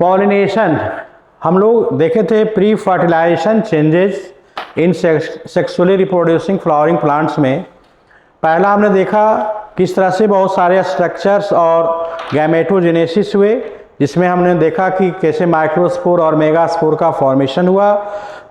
Pollination हम लोग देखे थे pre fertilization changes in sexually reproducing flowering plants में। पहला हमने देखा किस तरह से बहुत सारे स्ट्रक्चर्स और गैमेटोजेनेसिस हुए, जिसमें हमने देखा कि कैसे माइक्रोस्पोर और मेगास्पोर का फॉर्मेशन हुआ,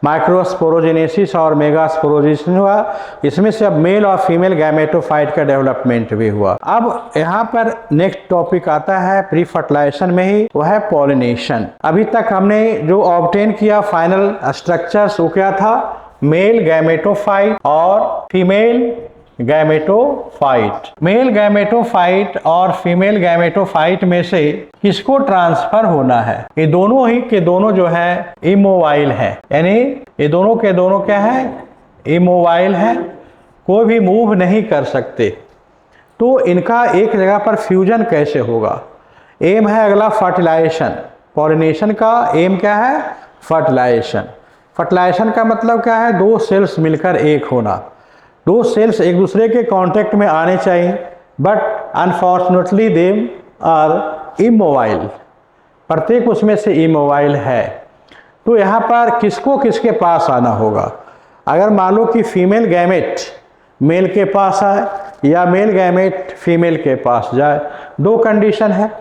माइक्रोस्पोरोजेनेसिस और मेगास्पोरोजेनेसिस हुआ। इसमें से अब मेल और फीमेल गैमेटोफाइट का डेवलपमेंट भी हुआ। अब यहाँ पर नेक्स्ट टॉपिक आता है प्री फर्टिलाइजेशन में ही, वो है पॉलिनेशन। अभी तक हमने जो ऑब्टेन किया फाइनल स्ट्रक्चर्स वो क्या था, मेल गैमेटोफाइट और फीमेल गैमेटोफाइट। मेल गैमेटोफाइट और फीमेल गैमेटोफाइट में से किसको ट्रांसफर होना है? ये दोनों ही के दोनों जो है इमोबाइल है, यानी ये दोनों के दोनों क्या है, इमोबाइल है, कोई भी मूव नहीं कर सकते। तो इनका एक जगह पर फ्यूजन कैसे होगा? एम है अगला फर्टिलाइजेशन। पॉलिनेशन का एम क्या है? फर्टिलाइजेशन। फर्टिलाइजेशन का मतलब क्या है? दो सेल्स मिलकर एक होना। दो सेल्स एक दूसरे के कांटेक्ट में आने चाहिए, but unfortunately them are immobile. प्रत्येक उसमें से इमोबाइल है। तो यहाँ पर किसको किसके पास आना होगा? अगर मान लो कि फीमेल गैमेट मेल के पास आए या मेल गैमेट फीमेल के पास जाए, दो कंडीशन है,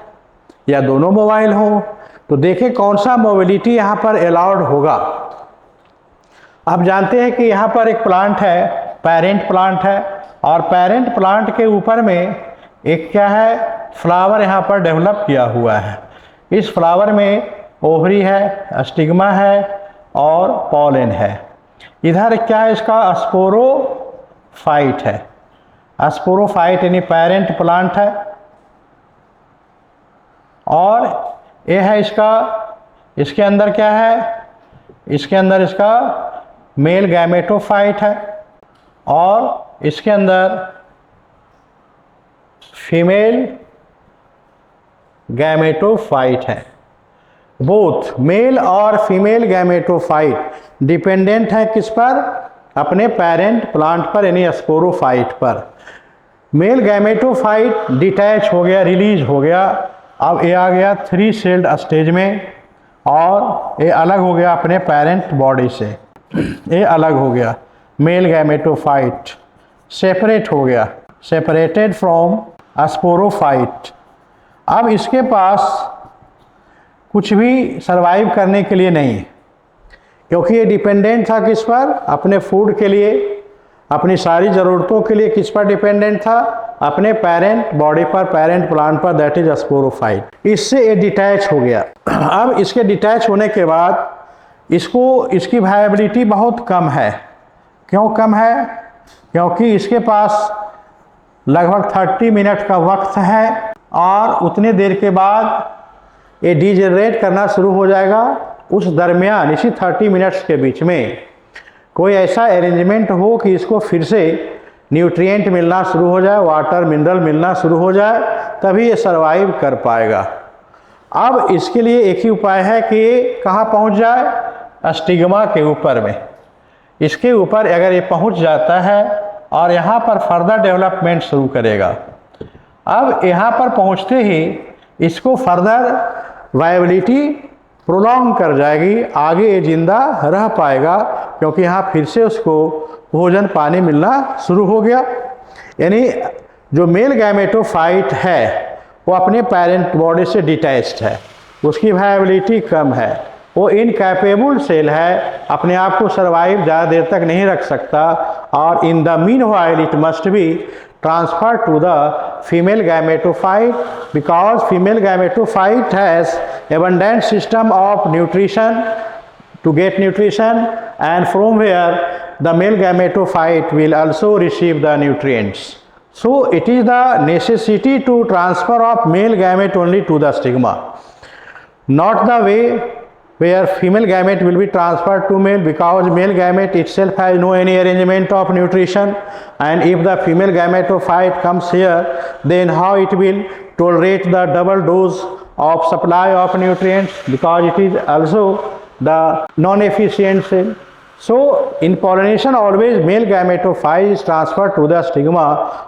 या दोनों मोबाइल हो। तो देखें कौन सा मोबिलिटी यहाँ पर अलाउड होगा। आप जानते हैं कि यहाँ पर एक प्लांट है, पेरेंट प्लांट है, और पेरेंट प्लांट के ऊपर में एक क्या है, फ्लावर यहाँ पर डेवलप किया हुआ है। इस फ्लावर में ओवरी है, स्टिग्मा है और पॉलन है। इधर क्या है, इसका स्पोरोफाइट है। स्पोरोफाइट यानी पेरेंट प्लांट है, और ये है इसका, इसके अंदर क्या है, इसके अंदर इसका मेल गैमेटोफाइट है और इसके अंदर फीमेल गैमेटोफाइट है। बोथ मेल और फीमेल गैमेटोफाइट डिपेंडेंट है किस पर? अपने पेरेंट प्लांट पर, यानी स्पोरोफाइट पर। मेल गैमेटोफाइट डिटैच हो गया, रिलीज हो गया। अब ये आ गया 3 सेल्ड स्टेज में, और ये अलग हो गया अपने पेरेंट बॉडी से। ये अलग हो गया, मेल गैमेटोफाइट सेपरेट हो गया, सेपरेटेड फ्रॉम स्पोरोफाइट। अब इसके पास कुछ भी सरवाइव करने के लिए नहीं, क्योंकि ये डिपेंडेंट था किस पर? अपने फूड के लिए, अपनी सारी ज़रूरतों के लिए किस पर डिपेंडेंट था? अपने पेरेंट बॉडी पर, पेरेंट प्लांट पर, दैट इज स्पोरोफाइट। इससे ये डिटैच हो गया। अब इसके डिटैच होने के बाद इसकी वायबिलिटी बहुत कम है। क्यों कम है? क्योंकि इसके पास लगभग 30 मिनट का वक्त है, और उतने देर के बाद ये डिजेनरेट करना शुरू हो जाएगा। उस दरमियान इसी 30 मिनट्स के बीच में कोई ऐसा अरेंजमेंट हो कि इसको फिर से न्यूट्रिएंट मिलना शुरू हो जाए, वाटर मिनरल मिलना शुरू हो जाए, तभी ये सरवाइव कर पाएगा। अब इसके लिए एक ही उपाय है कि ये कहाँ पहुँच जाए? स्टिग्मा के ऊपर में। इसके ऊपर अगर ये पहुंच जाता है और यहाँ पर फर्दर डेवलपमेंट शुरू करेगा। अब यहाँ पर पहुँचते ही इसको फर्दर वायबिलिटी प्रोलॉन्ग कर जाएगी, आगे ये जिंदा रह पाएगा, क्योंकि यहाँ फिर से उसको भोजन पानी मिलना शुरू हो गया। यानी जो मेल गैमेटोफाइट है वो अपने पेरेंट बॉडी से डिटैच्ड है, उसकी वायबिलिटी कम है, वो इनकैपेबल सेल है, अपने आप को सर्वाइव ज़्यादा देर तक नहीं रख सकता। और in the meanwhile it must be transfer to the female gametophyte, because female gametophyte has abundant system of nutrition to get nutrition, and from where the male gametophyte will also receive the nutrients. So it is the necessity to transfer of male gamete only to the stigma, not the way where female gamete will be transferred to male, because male gamete itself has no any arrangement of nutrition, and if the female gametophyte comes here, then how it will tolerate the double dose of supply of nutrients, because it is also the non-efficient cell. So in pollination always male gametophyte is transferred to the stigma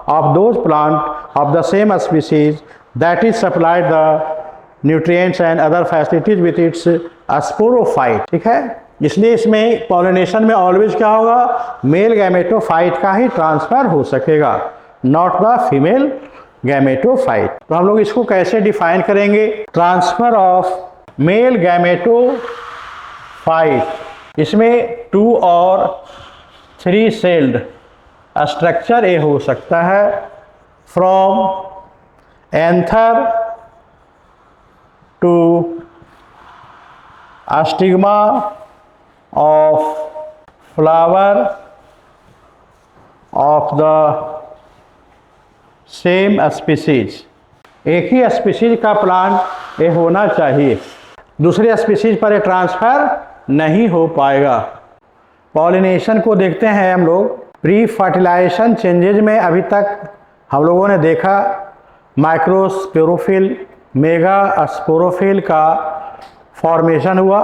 of those plant of the same species that is supplied the nutrients and other facilities with its sporophyte, ठीक है। इसलिए इसमें pollination में always क्या होगा, male gametophyte का ही transfer हो सकेगा, नॉट द फीमेल गैमेटोफाइट। तो हम लोग इसको कैसे डिफाइन करेंगे, ट्रांसफर ऑफ मेल गैमेटोफाइट, इसमें 2 और 3 सेल्ड स्ट्रक्चर ए हो सकता है from anther to stigma of flower of the same species. एक ही स्पीसीज का प्लांट ये होना चाहिए, दूसरे स्पीसीज पर ये ट्रांसफर नहीं हो पाएगा। पॉलिनेशन को देखते हैं हम लोग। प्री फर्टिलाइजेशन चेंजेज में अभी तक हम लोगों ने देखा माइक्रोस्पोरोफिल मेगा स्पोरोफिल का फॉर्मेशन हुआ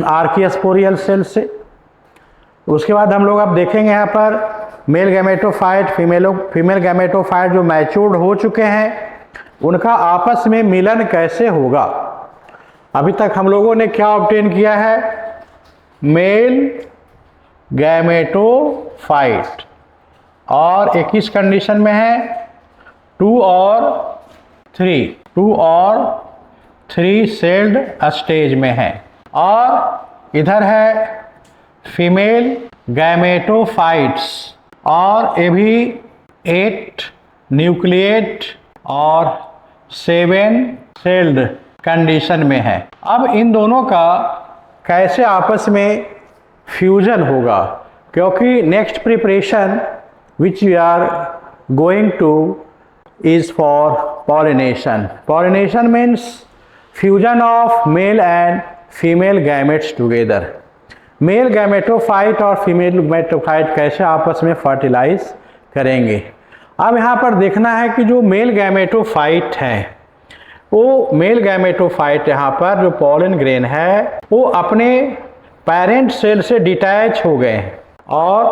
आर्कियोस्पोरियल सेल से। उसके बाद हम लोग अब देखेंगे यहाँ पर मेल गैमेटोफाइट फीमेल गैमेटोफाइट जो मैच्योर्ड हो चुके हैं उनका आपस में मिलन कैसे होगा। अभी तक हम लोगों ने क्या ऑब्टेन किया है, मेल गैमेटोफाइट, और एक इस कंडीशन में है 2 और 3 सेल्ड स्टेज में है, और इधर है फीमेल गैमेटोफाइट्स और ये भी 8 न्यूक्लिएट और 7 सेल्ड कंडीशन में है। अब इन दोनों का कैसे आपस में फ्यूजन होगा, क्योंकि next preparation which we are going to is for pollination. Pollination means fusion of male and female gametes together. Male gametophyte और फीमेल गैमेटोफाइट कैसे आपस में फर्टिलाइज करेंगे। अब यहाँ पर देखना है कि जो मेल गैमेटोफाइट है वो मेल गैमेटोफाइट यहाँ पर जो पॉलन ग्रेन है वो अपने पेरेंट सेल से डिटैच हो गए हैं और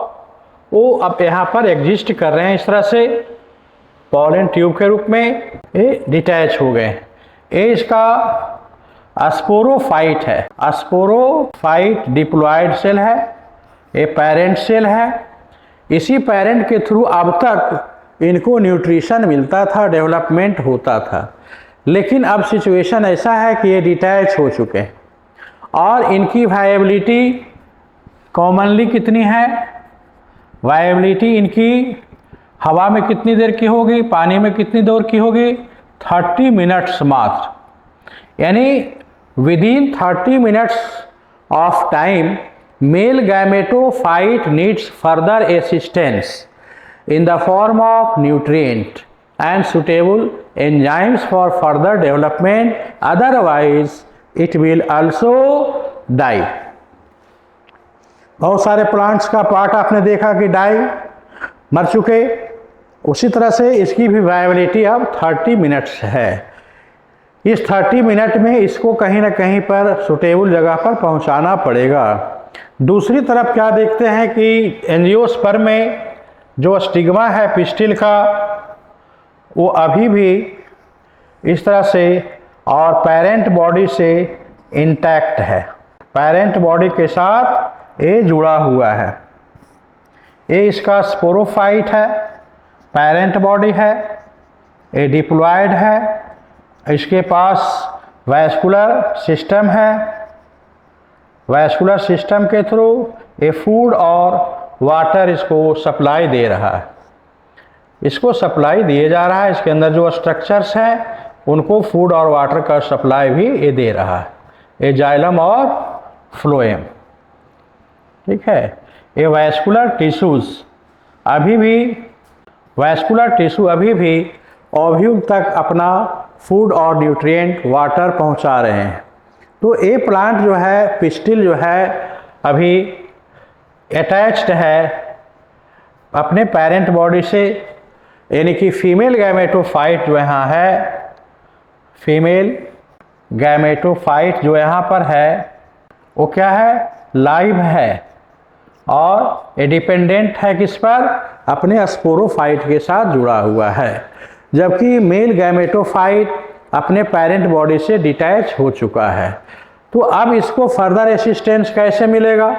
वो अब यहाँ पर एग्जिस्ट कर रहे हैं इस तरह से पॉलन ट्यूब के रूप में ये डिटैच हो गए। ये इसका स्पोरोफाइट है, स्पोरोफाइट डिप्लॉयड सेल है, ये पेरेंट सेल है। इसी पेरेंट के थ्रू अब तक इनको न्यूट्रिशन मिलता था, डेवलपमेंट होता था, लेकिन अब सिचुएशन ऐसा है कि ये डिटैच हो चुके हैं और इनकी वायबिलिटी कॉमनली कितनी है, वायबिलिटी इनकी हवा में कितनी देर की होगी, पानी में कितनी देर की होगी, 30 मिनट्स मात्र। यानी within 30 minutes of time male gametophyte needs further assistance in the form of nutrient and suitable enzymes for further development, otherwise it will also die। बहुत सारे प्लांट्स का पार्ट आपने देखा कि डाई मर चुके, उसी तरह से इसकी भी वायबिलिटी अब 30 मिनट्स है। इस 30 मिनट में इसको कहीं ना कहीं पर सुटेबल जगह पर पहुंचाना पड़ेगा। दूसरी तरफ क्या देखते हैं कि एंजियोस्पर्म में जो स्टिग्मा है पिस्टिल का वो अभी भी इस तरह से और पेरेंट बॉडी से इंटैक्ट है, पेरेंट बॉडी के साथ ये जुड़ा हुआ है। ये इसका स्पोरोफाइट है, पेरेंट बॉडी है, ये डिप्लॉयड है, इसके पास वैस्कुलर सिस्टम है, वैस्कुलर सिस्टम के थ्रू ये फूड और वाटर इसको सप्लाई दे रहा है, इसको सप्लाई दिए जा रहा है। इसके अंदर जो स्ट्रक्चर्स हैं उनको फूड और वाटर का सप्लाई भी ये दे रहा है, ये जाइलम और फ्लोएम, ठीक है। ये वैस्कुलर टिश्यूज अभी भी ओव्यूल तक अपना फूड और न्यूट्रिएंट वाटर पहुंचा रहे हैं। तो ये प्लांट जो है पिस्टिल जो है अभी अटैच्ड है अपने पेरेंट बॉडी से, यानी कि फीमेल गैमेटोफाइट जो यहाँ है, फीमेल गैमेटोफाइट जो यहाँ पर है वो क्या है, लाइव है और ये डिपेंडेंट है किस पर, अपने स्पोरोफाइट के साथ जुड़ा हुआ है। जबकि मेल गैमेटोफाइट अपने पेरेंट बॉडी से डिटैच हो चुका है। तो अब इसको फर्दर असिस्टेंस कैसे मिलेगा?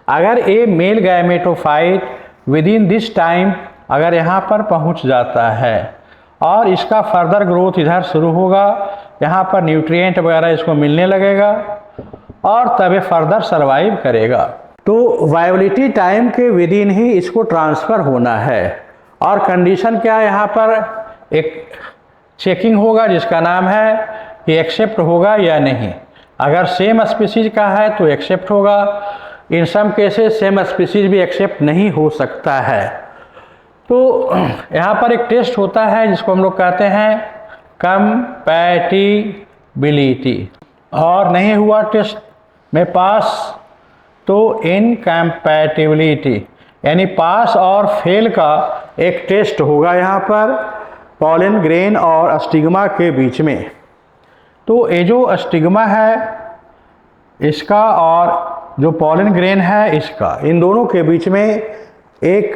अगर a male gametophyte within this time अगर यहाँ पर पहुँच जाता है और इसका फर्दर ग्रोथ इधर शुरू होगा, यहाँ पर न्यूट्रिएंट वगैरह इसको मिलने लगेगा और तब ये फर्दर सर्वाइव करेगा। तो वायबिलिटी टाइम के विद इन ही इसको ट्रांसफ़र होना है। और कंडीशन क्या है, यहाँ पर एक चेकिंग होगा जिसका नाम है कि एक्सेप्ट होगा या नहीं। अगर सेम स्पीसीज का है तो एक्सेप्ट होगा, इन सम केसेस सेम स्पीसीज भी एक्सेप्ट नहीं हो सकता है। तो यहाँ पर एक टेस्ट होता है जिसको हम लोग कहते हैं कंपैटिबिलिटी, और नहीं हुआ टेस्ट में पास तो इनकम्पैटिबिलिटी, यानी पास और फेल का एक टेस्ट होगा यहाँ पर पॉलन ग्रेन और स्टिग्मा के बीच में। तो ये जो स्टिग्मा है इसका और जो पॉलन ग्रेन है इसका, इन दोनों के बीच में एक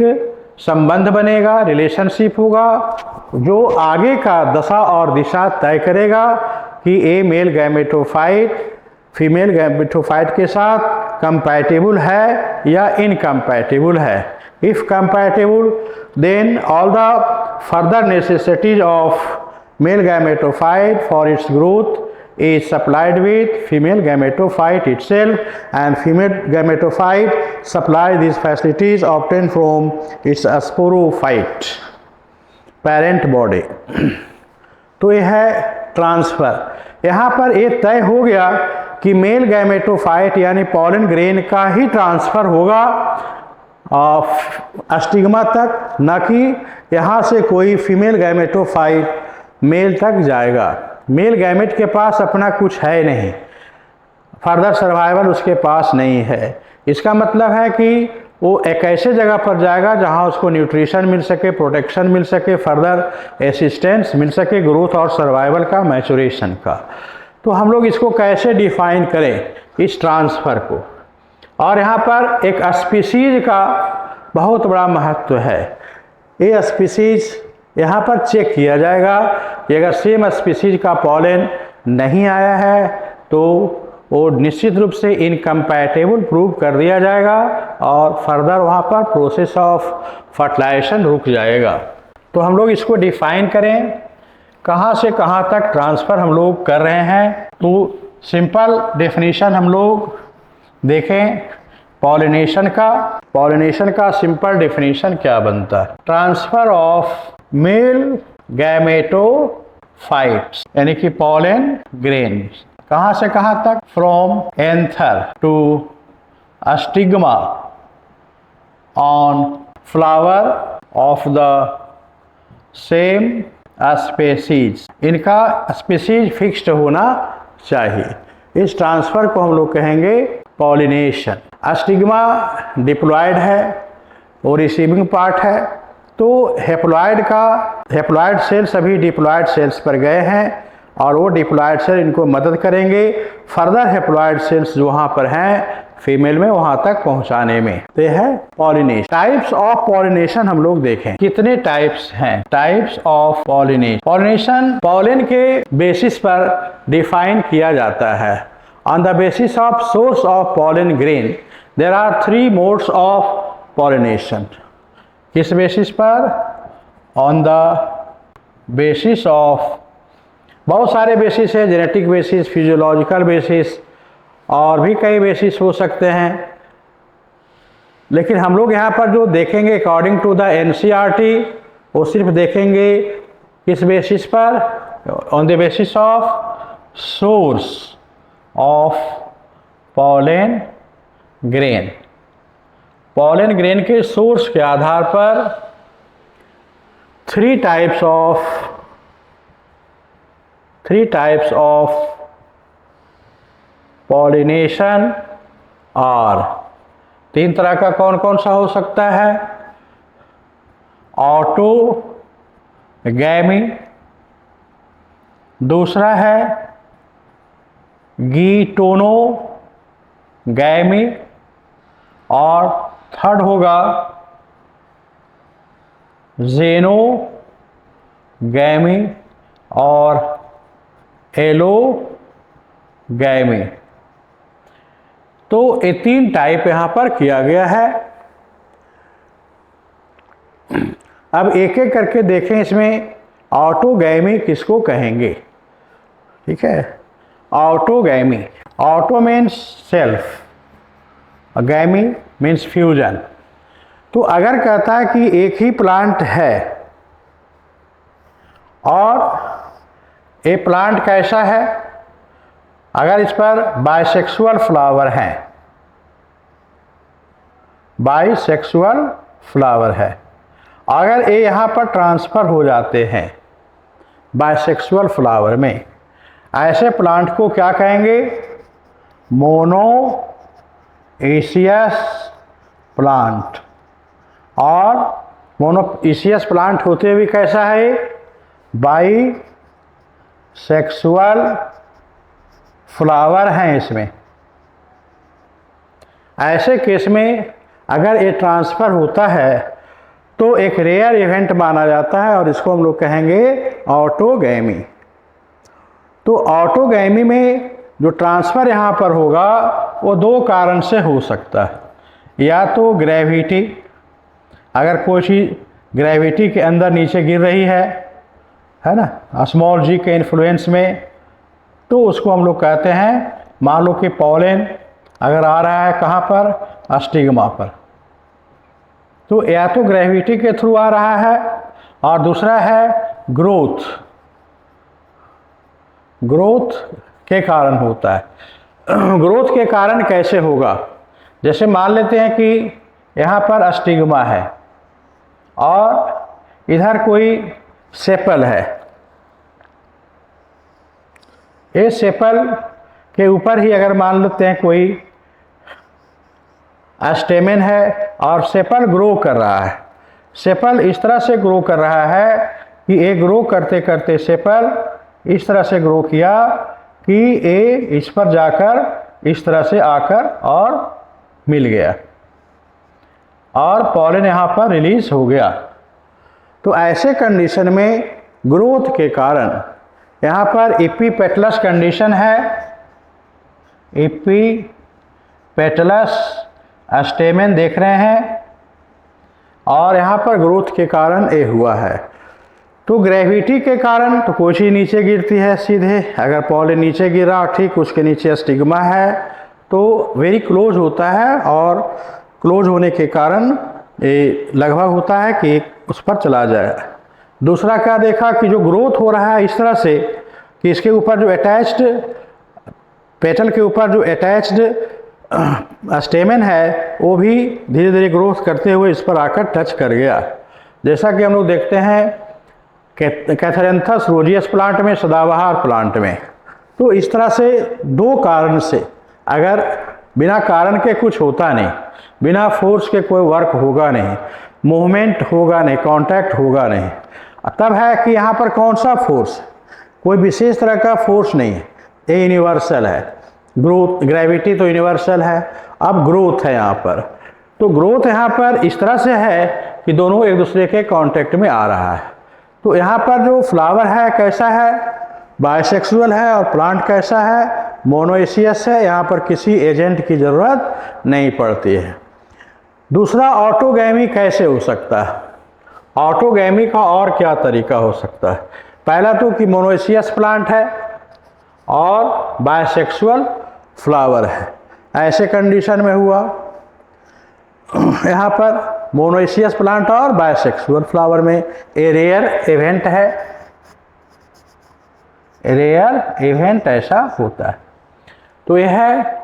संबंध बनेगा, रिलेशनशिप होगा, जो आगे का दशा और दिशा तय करेगा कि a male gametophyte female gametophyte के साथ कंपैटिबल है या इनकम्पैटिबल है। If compatible then all the further necessities of male gametophyte for its growth is supplied with female gametophyte itself, and female gametophyte supply these facilities obtained from its sporophyte parent body। तो यह है transfer. यहाँ पर ये तय हो गया कि मेल गैमेटोफाइट यानी पॉलन ग्रेन का ही ट्रांसफ़र होगा स्टिग्मा तक, न कि यहाँ से कोई फीमेल गैमेटोफाइट मेल तक जाएगा। मेल गैमेट के पास अपना कुछ है नहीं, फर्दर सर्वाइवल उसके पास नहीं है। इसका मतलब है कि वो एक ऐसे जगह पर जाएगा जहां उसको न्यूट्रिशन मिल सके, प्रोटेक्शन मिल सके, फर्दर असिस्टेंस मिल सके ग्रोथ और सर्वाइवल का, मैचुरेशन का। तो हम लोग इसको कैसे डिफाइन करें इस ट्रांसफ़र को? और यहाँ पर एक स्पीसीज का बहुत बड़ा महत्व है। ये स्पीसीज यहाँ पर चेक किया जाएगा कि अगर सेम स्पीसीज का पॉलन नहीं आया है तो वो निश्चित रूप से इनकम्पैटिबल प्रूव कर दिया जाएगा और फर्दर वहाँ पर प्रोसेस ऑफ फर्टिलाइजेशन रुक जाएगा। तो हम लोग इसको डिफाइन करें, कहाँ से कहाँ तक ट्रांसफ़र हम लोग कर रहे हैं। तो सिंपल डेफिनेशन हम लोग देखें पॉलिनेशन का सिंपल डेफिनेशन क्या बनता है? ट्रांसफ़र ऑफ मेल गैमेटोफाइट्स यानी कि पॉलन ग्रेन कहाँ से कहाँ तक? From anther to stigma on flower of the same species. इनका स्पेसीज फिक्स्ड होना चाहिए। इस ट्रांसफ़र को हम लोग कहेंगे पॉलिनेशन। स्टिग्मा डिप्लॉयड है और रिसीविंग पार्ट है, तो हेप्लॉयड सेल्स अभी डिप्लॉयड सेल्स पर गए हैं और वो डिप्लॉयड सेल इनको मदद करेंगे फर्दर हेप्लॉयड सेल्स जो वहाँ पर हैं फीमेल में वहाँ तक पहुँचाने में। तो यह है पॉलिनेशन। टाइप्स ऑफ पॉलिनेशन हम लोग देखें कितने टाइप्स हैं। टाइप्स ऑफ पॉलिनेशन पॉलन के बेसिस पर डिफाइन किया जाता है। On the basis of source of pollen grain there are 3 modes of pollination. किस बेसिस पर? ऑन द बेसिस ऑफ, बहुत सारे बेसिस है, जेनेटिक बेसिस, फिजियोलॉजिकल बेसिस और भी कई बेसिस हो सकते हैं, लेकिन हम लोग यहाँ पर जो देखेंगे अकॉर्डिंग टू द एनसीईआरटी वो सिर्फ देखेंगे किस बेसिस पर? On the basis of source of pollen grain. Pollen grain के सोर्स के आधार पर 3 टाइप्स ऑफ पॉलिनेशन और 3 तरह का कौन कौन सा हो सकता है? ऑटोगैमी, दूसरा है गीटोनोगैमी और थर्ड होगा ज़ेनोगैमी और एलोगैमी। तो ये 3 टाइप यहाँ पर किया गया है। अब एक एक करके देखें इसमें ऑटोगैमी किसको कहेंगे। ठीक है, autogamy, auto means self, गैमी means fusion. तो अगर कहता है कि एक ही प्लांट है और ये प्लांट कैसा है, अगर इस पर बाइसेक्सुअल फ्लावर हैं, बाइसेक्सुअल फ्लावर है, अगर ये यहाँ पर ट्रांसफ़र हो जाते हैं बाइसेक्सुअल फ्लावर में, ऐसे प्लांट को क्या कहेंगे, मोनोइसियस प्लांट। और मोनोइसियस प्लांट होते हुए कैसा है, बाइसेक्सुअल फ्लावर हैं इसमें। ऐसे केस में अगर ये ट्रांसफ़र होता है तो एक रेयर इवेंट माना जाता है और इसको हम लोग कहेंगे ऑटोगैमी। तो ऑटोगैमी में जो ट्रांसफ़र यहाँ पर होगा वो 2 कारण से हो सकता है। या तो ग्रेविटी, अगर कोई चीज़ ग्रेविटी के अंदर नीचे गिर रही है ना, स्मॉल जी के इन्फ्लुएंस में, तो उसको हम लोग कहते हैं, मान लो कि पॉलन अगर आ रहा है कहाँ पर, स्टिग्मा पर, तो या तो ग्रेविटी के थ्रू आ रहा है, और दूसरा है ग्रोथ, ग्रोथ के कारण होता है। ग्रोथ के कारण कैसे होगा, जैसे मान लेते हैं कि यहाँ पर स्टिग्मा है और इधर कोई सेपल है, ये सेपल के ऊपर ही अगर मान लेते हैं कोई स्टेमेन है और सेपल ग्रो कर रहा है, सेपल इस तरह से ग्रो कर रहा है कि ये ग्रो करते करते सेपल इस तरह से ग्रो किया कि ये इस पर जाकर इस तरह से आकर और मिल गया और पॉलन यहाँ पर रिलीज हो गया। तो ऐसे कंडीशन में ग्रोथ के कारण यहाँ पर एपीपेटलस कंडीशन है, एपीपेटलस स्टेमेन देख रहे हैं, और यहाँ पर ग्रोथ के कारण ये हुआ है। तो ग्रेविटी के कारण तो कोई चीज़ नीचे गिरती है सीधे, अगर पॉलन नीचे गिरा ठीक उसके नीचे स्टिग्मा है तो वेरी क्लोज होता है, और क्लोज होने के कारण ये लगभग होता है कि उस पर चला जाए। दूसरा क्या देखा कि जो ग्रोथ हो रहा है इस तरह से कि इसके ऊपर जो अटैच्ड, पेटल के ऊपर जो अटैच्ड स्टेमेन है वो भी धीरे धीरे ग्रोथ करते हुए इस पर आकर टच कर गया। जैसा कि हम लोग देखते हैं कैथेरेंथस रोजियस प्लांट में, सदाबहार प्लांट में। तो इस तरह से 2 कारण से, अगर बिना कारण के कुछ होता नहीं, बिना फोर्स के कोई वर्क होगा नहीं, मूवमेंट होगा नहीं, कांटेक्ट होगा नहीं, तब है कि यहाँ पर कौन सा फोर्स, कोई विशेष तरह का फोर्स नहीं है, ये यूनिवर्सल है। ग्रोथ, ग्रेविटी तो यूनिवर्सल है, अब ग्रोथ है यहाँ पर। तो ग्रोथ यहाँ पर इस तरह से है कि दोनों एक दूसरे के कांटेक्ट में आ रहा है। तो यहाँ पर जो फ्लावर है कैसा है, बाइसेक्सुअल है, और प्लांट कैसा है, मोनोइसियस है, यहाँ पर किसी एजेंट की ज़रूरत नहीं पड़ती है। दूसरा, ऑटोगैमी कैसे हो सकता है, ऑटोगैमी का और क्या तरीका हो सकता है। पहला तो कि मोनोइसियस प्लांट है और बाइसेक्सुअल फ्लावर है, ऐसे कंडीशन में हुआ। यहाँ पर मोनोइसियस प्लांट और बाइसेक्सुअल फ्लावर में ए रेयर इवेंट है, रेयर इवेंट ऐसा होता है। तो यह है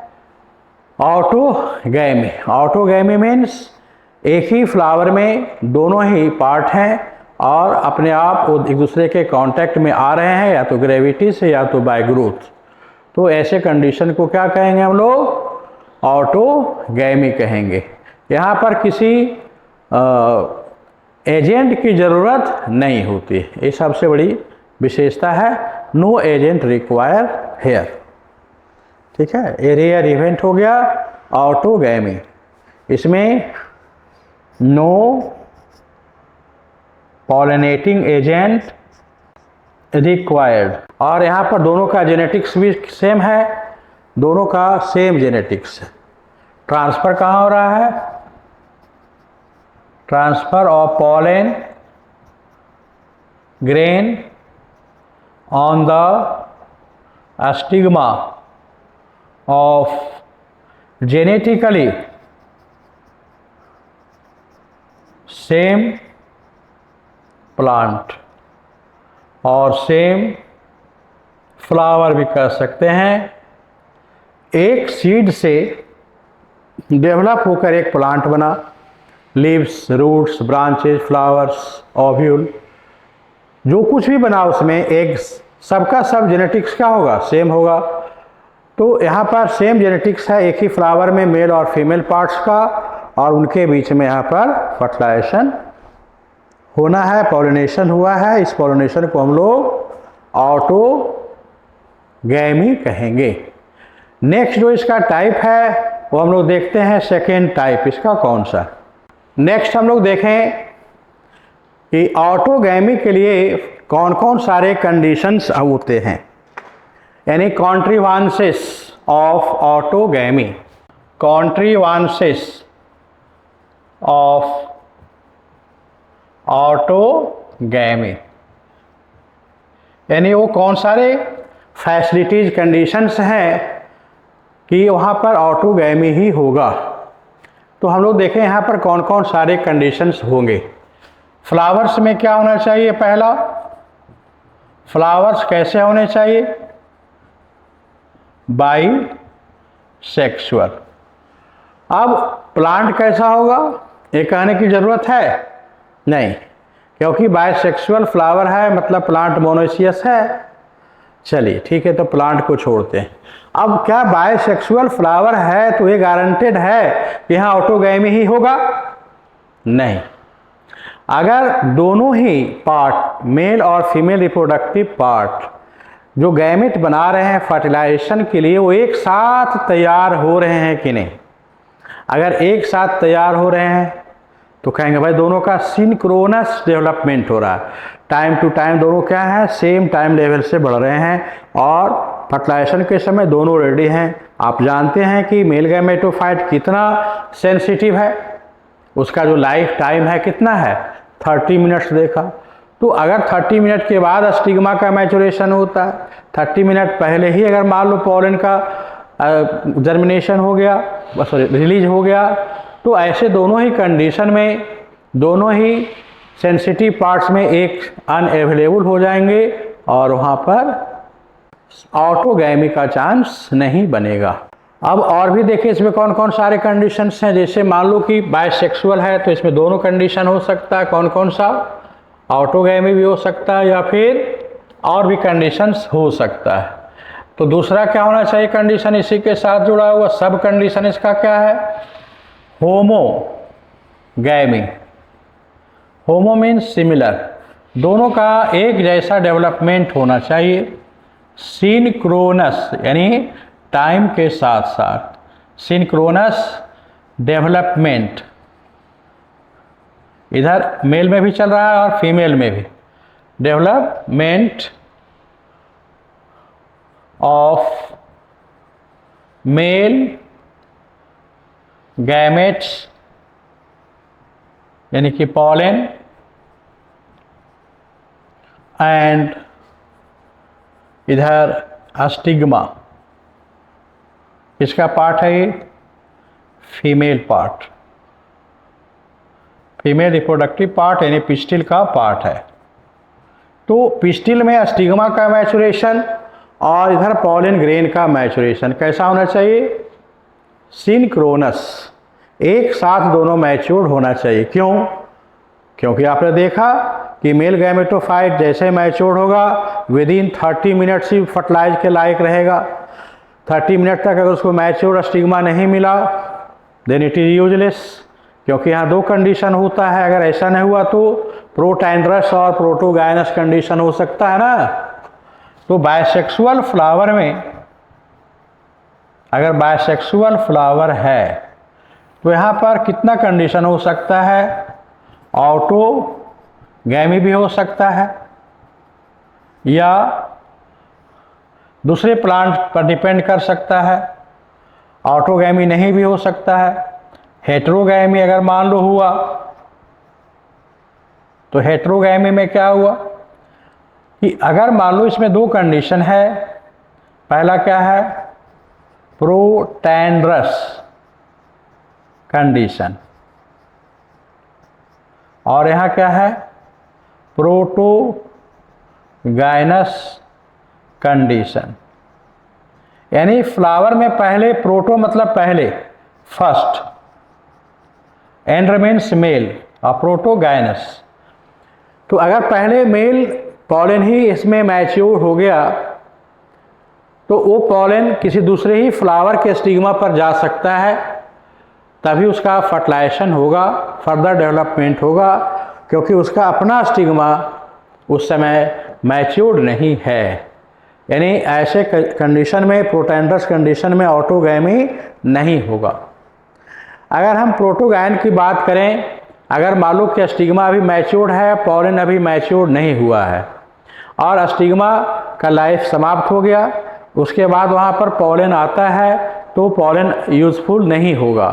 ऑटोगैमी। ऑटोगैमी मीन्स एक ही फ्लावर में दोनों ही पार्ट हैं और अपने आप वो एक दूसरे के कांटेक्ट में आ रहे हैं, या तो ग्रेविटी से या तो बाय ग्रोथ। तो ऐसे कंडीशन को क्या कहेंगे हम लोग, ऑटोगैमी कहेंगे। यहाँ पर किसी एजेंट की ज़रूरत नहीं होती, ये सबसे बड़ी विशेषता है। नो एजेंट रिक्वायर हेयर, ठीक है। ये रेयर इवेंट हो गया ऑटोगैमी, इसमें नो पॉलिनेटिंग एजेंट रिक्वायर्ड। और यहाँ पर दोनों का जेनेटिक्स भी सेम है, दोनों का सेम जेनेटिक्स है। ट्रांसफ़र कहाँ हो रहा है? Transfer of pollen grain on the stigma of genetically same plant और सेम फ्लावर भी कह सकते हैं। एक सीड से डेवलप होकर एक प्लांट बना, leaves, roots, branches, flowers, ovule, जो कुछ भी बना उसमें एक सबका सब जेनेटिक्स क्या होगा? सेम होगा। तो यहाँ पर सेम जेनेटिक्स है एक ही फ्लावर में मेल और फीमेल पार्ट्स का, और उनके बीच में यहाँ पर फर्टिलाइजेशन होना है, पॉलिनेशन हुआ है। इस पॉलिनेशन को हम लोग ऑटोगैमी कहेंगे। नेक्स्ट जो इसका टाइप है वो हम लोग देखते हैं सेकेंड टाइप इसका कौन सा। नेक्स्ट हम लोग देखें कि ऑटोगैमी के लिए कौन कौन सारे कंडीशंस होते हैं, यानी कॉन्ट्रीवांसेस ऑफ ऑटोगैमी। कॉन्ट्रीवांसेस ऑफ ऑटोगैमी यानी वो कौन सारे फैसिलिटीज कंडीशंस हैं कि वहाँ पर ऑटोगैमी ही होगा। तो हम लोग देखें यहाँ पर कौन कौन सारे कंडीशंस होंगे। फ्लावर्स में क्या होना चाहिए? पहला, फ्लावर्स कैसे होने चाहिए? By sexual. अब प्लांट कैसा होगा ये कहने की ज़रूरत है नहीं, क्योंकि बायसेक्सुअल फ्लावर है मतलब प्लांट मोनोसियस है। चलिए ठीक है, तो प्लांट को छोड़ते हैं। अब क्या बायसेक्सुअल फ्लावर है तो ये गारंटेड है कि यहाँ ऑटोगैमी ही होगा? नहीं। अगर दोनों ही पार्ट मेल और फीमेल रिप्रोडक्टिव पार्ट जो गैमेट बना रहे हैं फर्टिलाइजेशन के लिए वो एक साथ तैयार हो रहे हैं कि नहीं, अगर एक साथ तैयार हो रहे हैं तो कहेंगे भाई दोनों का सिंक्रोनस डेवलपमेंट हो रहा है, टाइम टू टाइम दोनों क्या है सेम टाइम लेवल से बढ़ रहे हैं और फर्टिलाइजेशन के समय दोनों रेडी हैं। आप जानते हैं कि मेल गैमेटोफाइट कितना सेंसिटिव है, उसका जो लाइफ टाइम है कितना है 30 मिनट्स देखा। तो अगर 30 मिनट के बाद स्टिग्मा का मैचुरेशन होता है, 30 मिनट पहले ही अगर मान लो पॉलन का जर्मिनेशन हो गया, सॉरी रिलीज हो गया, तो ऐसे दोनों ही कंडीशन में दोनों ही सेंसिटिव पार्ट्स में एक अनअवेलेबल हो जाएंगे और वहाँ पर ऑटोगैमी का चांस नहीं बनेगा। अब और भी देखिए इसमें कौन कौन सारे कंडीशंस हैं। जैसे मान लो कि बायसेक्सुअल है तो इसमें दोनों कंडीशन हो सकता है, कौन कौन सा? ऑटोगैमी भी हो सकता है या फिर और भी कंडीशंस हो सकता है। तो दूसरा क्या होना चाहिए कंडीशन इसी के साथ जुड़ा हुआ सब कंडीशन इसका क्या है? होमोगैमी। होमो मीन्स सिमिलर, दोनों का एक जैसा डेवलपमेंट होना चाहिए। सिंक्रोनस यानी टाइम के साथ साथ सिंक्रोनस डेवलपमेंट, इधर मेल में भी चल रहा है और फीमेल में भी डेवलपमेंट ऑफ मेल गैमेट्स यानी कि पॉलन एंड इधर स्टिग्मा, इसका पार्ट है ये female part, female reproductive part यानी पिस्टिल का पार्ट है। तो पिस्टिल में स्टिग्मा का मैचुरेशन और इधर पॉलन ग्रेन का मैचुरेशन कैसा होना चाहिए? सिंक्रोनस, एक साथ दोनों मैच्योर होना चाहिए। क्यों? क्योंकि आपने देखा कि मेल गैमेटोफाइट जैसे मैच्योर होगा विद इन 30 मिनट्स ही फर्टिलाइज के लायक रहेगा। 30 मिनट तक अगर उसको मैच्योर स्टिग्मा नहीं मिला देन इट इज यूजलेस, क्योंकि यहाँ दो कंडीशन होता है। अगर ऐसा नहीं हुआ तो प्रोटैंड्रस और प्रोटोगाइनस कंडीशन हो सकता है ना। तो बायसेक्सुअल फ्लावर में अगर बायसेक्सुअल फ्लावर है तो यहाँ पर कितना कंडीशन हो सकता है? ऑटोगैमी भी हो सकता है या दूसरे प्लांट पर डिपेंड कर सकता है, ऑटोगैमी नहीं भी हो सकता है। हेटेरोगैमी अगर मान लो हुआ तो हेटेरोगैमी में क्या हुआ कि अगर मान लो इसमें दो कंडीशन है, पहला क्या है, प्रोटैंड्रस कंडीशन, और यहां क्या है, प्रोटोगाइनस कंडीशन। यानी फ्लावर में पहले, प्रोटो मतलब पहले, फर्स्ट, एंड मीन्स मेल, और प्रोटोगाइनस। तो अगर पहले मेल पॉलन ही इसमें मैच्योर हो गया तो वो पॉलन किसी दूसरे ही फ्लावर के स्टिग्मा पर जा सकता है, तभी उसका फर्टिलाइजेशन होगा, फर्दर डेवलपमेंट होगा, क्योंकि उसका अपना स्टिग्मा उस समय मैच्योर्ड नहीं है। यानी ऐसे कंडीशन में, प्रोटैंड्रस कंडीशन में ऑटोगैमी नहीं होगा। अगर हम प्रोटोगाइन की बात करें, अगर मान लो कि स्टिग्मा अभी मैच्योर्ड है, पॉलन अभी मैच्योर्ड नहीं हुआ है, और स्टिग्मा का लाइफ समाप्त हो गया, उसके बाद वहाँ पर पॉलन आता है, तो पॉलन यूजफुल नहीं होगा,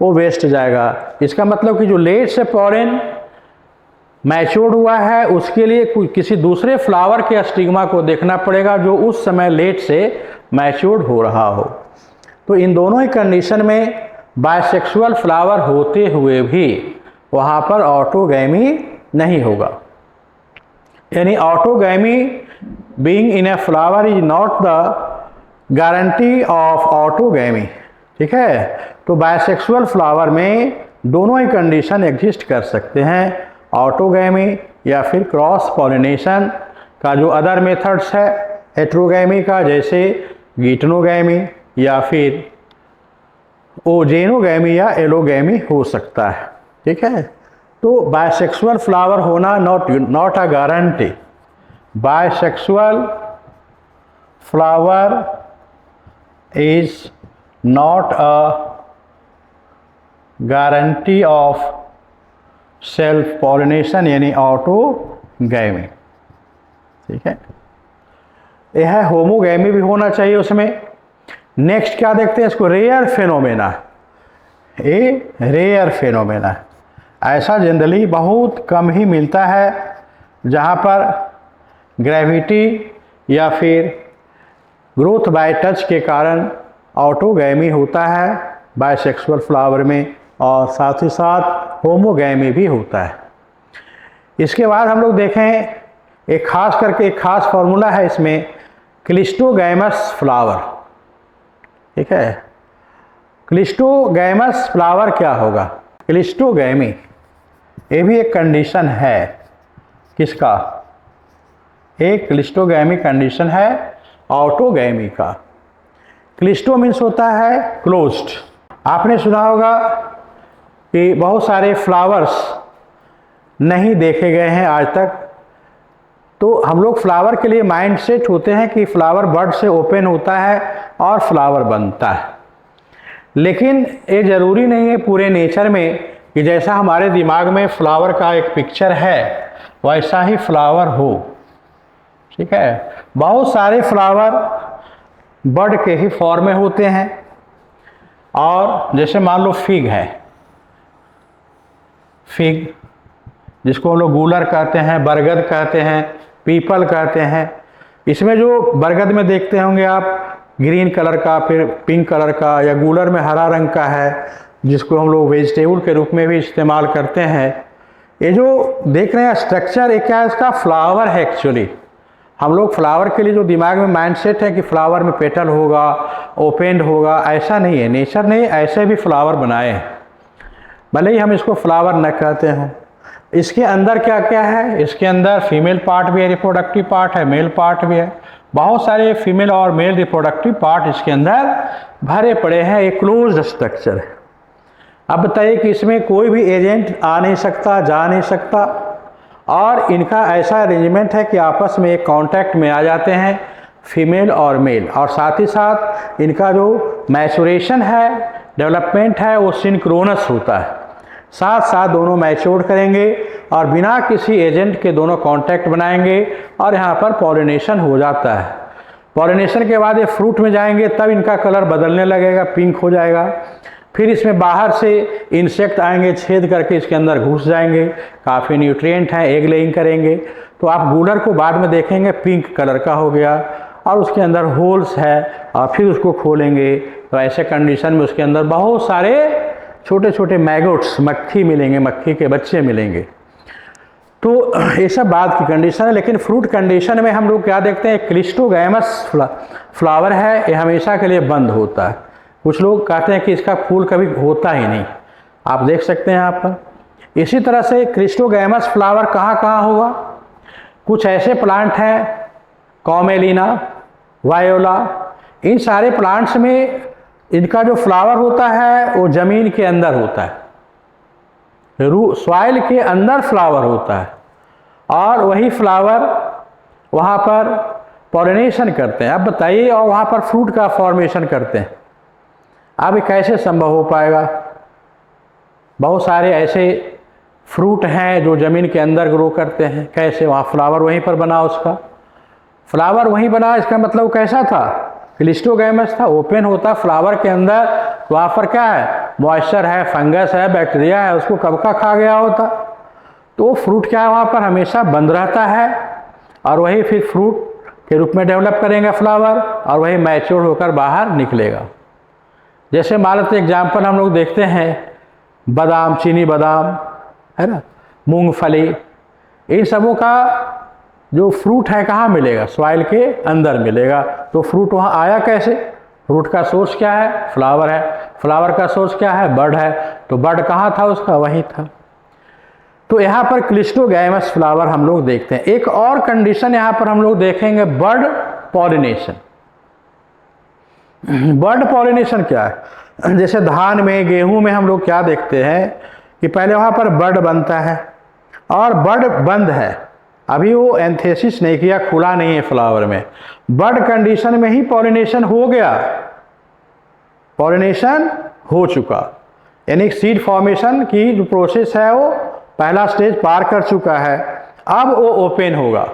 वो वेस्ट जाएगा। इसका मतलब कि जो लेट से पॉलन मैच्योर्ड हुआ है, उसके लिए किसी दूसरे फ्लावर के स्टिग्मा को देखना पड़ेगा जो उस समय लेट से मैच्योर्ड हो रहा हो। तो इन दोनों ही कंडीशन में बायसेक्सुअल फ्लावर होते हुए भी वहाँ पर ऑटोगैमी नहीं होगा। यानी autogamy being in a flower is not the guarantee of autogamy. ठीक है, तो बायसेक्सुअल फ्लावर में दोनों ही कंडीशन एग्जिस्ट कर सकते हैं, ऑटोगैमी या फिर क्रॉस पॉलिनेशन का जो अदर मेथड्स है हेटेरोगैमी का, जैसे गिटनोगैमी या फिर ओजेनोगैमी या एलोगैमी हो सकता है। ठीक है, तो बायसेक्सुअल फ्लावर होना not a guarantee. Bisexual flower is not a guarantee of self pollination, यानी ऑटोगैमी। ठीक है, यह है होमोगैमी भी होना चाहिए उसमें। नेक्स्ट क्या देखते हैं, इसको रेयर फेनोमेना। ये रेयर फेनोमेना, ऐसा जनरली बहुत कम ही मिलता है, जहाँ पर ग्रेविटी या फिर ग्रोथ बाय टच के कारण ऑटोगैमी होता है बायसेक्सुअल फ्लावर में, और साथ ही साथ होमोगैमी भी होता है। इसके बाद हम लोग देखें एक खास करके एक खास फॉर्मूला है इसमें, क्लिस्टोगैमस फ्लावर। ठीक है, क्लिस्टोगैमस फ्लावर क्या होगा, क्लिस्टोगैमी, ये भी एक कंडीशन है, किसका, एक क्लिस्टोगैमी कंडीशन है ऑटोगैमी का। क्लिस्टो मीन्स होता है क्लोज्ड। आपने सुना होगा कि बहुत सारे फ्लावर्स नहीं देखे गए हैं आज तक, तो हम लोग फ्लावर के लिए माइंड सेट होते हैं कि फ्लावर बड से ओपन होता है और फ्लावर बनता है, लेकिन ये ज़रूरी नहीं है पूरे नेचर में कि जैसा हमारे दिमाग में फ्लावर का एक पिक्चर है वैसा ही फ्लावर हो। ठीक है, बहुत सारे फ्लावर बड के ही फॉर्म में होते हैं, और जैसे मान लो फिग है, फिग जिसको हम लोग गूलर कहते हैं, बरगद कहते हैं, पीपल कहते हैं, इसमें जो बरगद में देखते होंगे आप ग्रीन कलर का, फिर पिंक कलर का, या गूलर में हरा रंग का है, जिसको हम लोग वेजिटेबल के रूप में भी इस्तेमाल करते हैं। ये जो देख रहे हैं स्ट्रक्चर, एक क्या है, इसका फ्लावर है एक्चुअली। हम लोग फ्लावर के लिए जो दिमाग में माइंडसेट है कि फ्लावर में पेटल होगा, ओपेंड होगा, ऐसा नहीं है। नेचर ने ऐसे भी फ्लावर बनाए हैं, भले ही हम इसको फ्लावर न कहते हों। इसके अंदर क्या क्या है, इसके अंदर फीमेल पार्ट भी है, रिप्रोडक्टिव पार्ट है, मेल पार्ट भी है, बहुत सारे फीमेल और मेल रिप्रोडक्टिव पार्ट इसके अंदर भरे पड़े हैं, एक क्लोज्ड स्ट्रक्चर है। अब बताइए कि इसमें कोई भी एजेंट आ नहीं सकता, जा नहीं सकता, और इनका ऐसा अरेंजमेंट है कि आपस में एक कांटेक्ट में आ जाते हैं फीमेल और मेल, और साथ ही साथ इनका जो मैच्योरेशन है, डेवलपमेंट है, वो सिंक्रोनस होता है, साथ साथ दोनों मैच्योर करेंगे और बिना किसी एजेंट के दोनों कांटेक्ट बनाएंगे और यहाँ पर पॉलिनेशन हो जाता है। पॉलिनेशन के बाद ये फ्रूट में जाएंगे तब इनका कलर बदलने लगेगा, पिंक हो जाएगा। फिर इसमें बाहर से इंसेक्ट आएंगे, छेद करके इसके अंदर घुस जाएंगे, काफ़ी न्यूट्रिएंट हैं, एग लेइंग करेंगे। तो आप गूलर को बाद में देखेंगे पिंक कलर का हो गया और उसके अंदर होल्स है, और फिर उसको खोलेंगे तो ऐसे कंडीशन में उसके अंदर बहुत सारे छोटे छोटे मैगोट्स, मक्खी मिलेंगे, मक्खी के बच्चे मिलेंगे। तो ये सब बाद की कंडीशन है। लेकिन फ्रूट कंडीशन में हम लोग क्या देखते हैं, क्लिस्टोगैमस फ्लावर है, ये हमेशा के लिए बंद होता है। कुछ लोग कहते हैं कि इसका फूल कभी होता ही नहीं, आप देख सकते हैं यहाँ पर। इसी तरह से क्लिस्टोगैमस फ्लावर कहाँ कहाँ होगा, कुछ ऐसे प्लांट हैं, कॉमेलिना, वायोला, इन सारे प्लांट्स में इनका जो फ्लावर होता है वो ज़मीन के अंदर होता है, सॉइल के अंदर फ्लावर होता है, और वही फ्लावर वहाँ पर पॉलिनेशन करते हैं। अब बताइए, और वहाँ पर फ्रूट का फॉर्मेशन करते हैं। अब ये कैसे संभव हो पाएगा? बहुत सारे ऐसे फ्रूट हैं जो ज़मीन के अंदर ग्रो करते हैं, कैसे? वहाँ फ्लावर वहीं पर बना, उसका फ्लावर वहीं बना, इसका मतलब कैसा था, क्लिस्टोगैमस था, ओपन होता फ्लावर के अंदर, वहाँ पर क्या है, मॉइस्चर है, फंगस है, बैक्टीरिया है, उसको कब का खा गया होता। तो फ्रूट क्या है, वहाँ पर हमेशा बंद रहता है, और वही फिर फ्रूट के रूप में डेवलप करेंगे फ्लावर, और वही मैच्योर होकर बाहर निकलेगा। जैसे मान लेते एग्जाम्पल हम लोग देखते हैं, बादाम, चीनी बादाम है ना, मूंगफली, इन सबों का जो फ्रूट है कहाँ मिलेगा, सॉइल के अंदर मिलेगा। तो फ्रूट वहाँ आया कैसे? फ्रूट का सोर्स क्या है, फ्लावर है, फ्लावर का सोर्स क्या है, बड है, तो बड कहाँ था उसका, वहीं था। तो यहाँ पर क्लिस्टोगैमस फ्लावर हम लोग देखते हैं। एक और कंडीशन यहाँ पर हम लोग देखेंगे, बर्ड पॉलिनेशन। बर्ड पॉलिनेशन क्या है, जैसे धान में, गेहूं में हम लोग क्या देखते हैं कि पहले वहाँ पर बर्ड बनता है, और बर्ड बंद है, अभी वो एंथेसिस नहीं किया, खुला नहीं है फ्लावर में, बर्ड कंडीशन में ही पॉलिनेशन हो गया, पॉलिनेशन हो चुका, यानी सीड फॉर्मेशन की जो प्रोसेस है वो पहला स्टेज पार कर चुका है। अब वो ओपन होगा,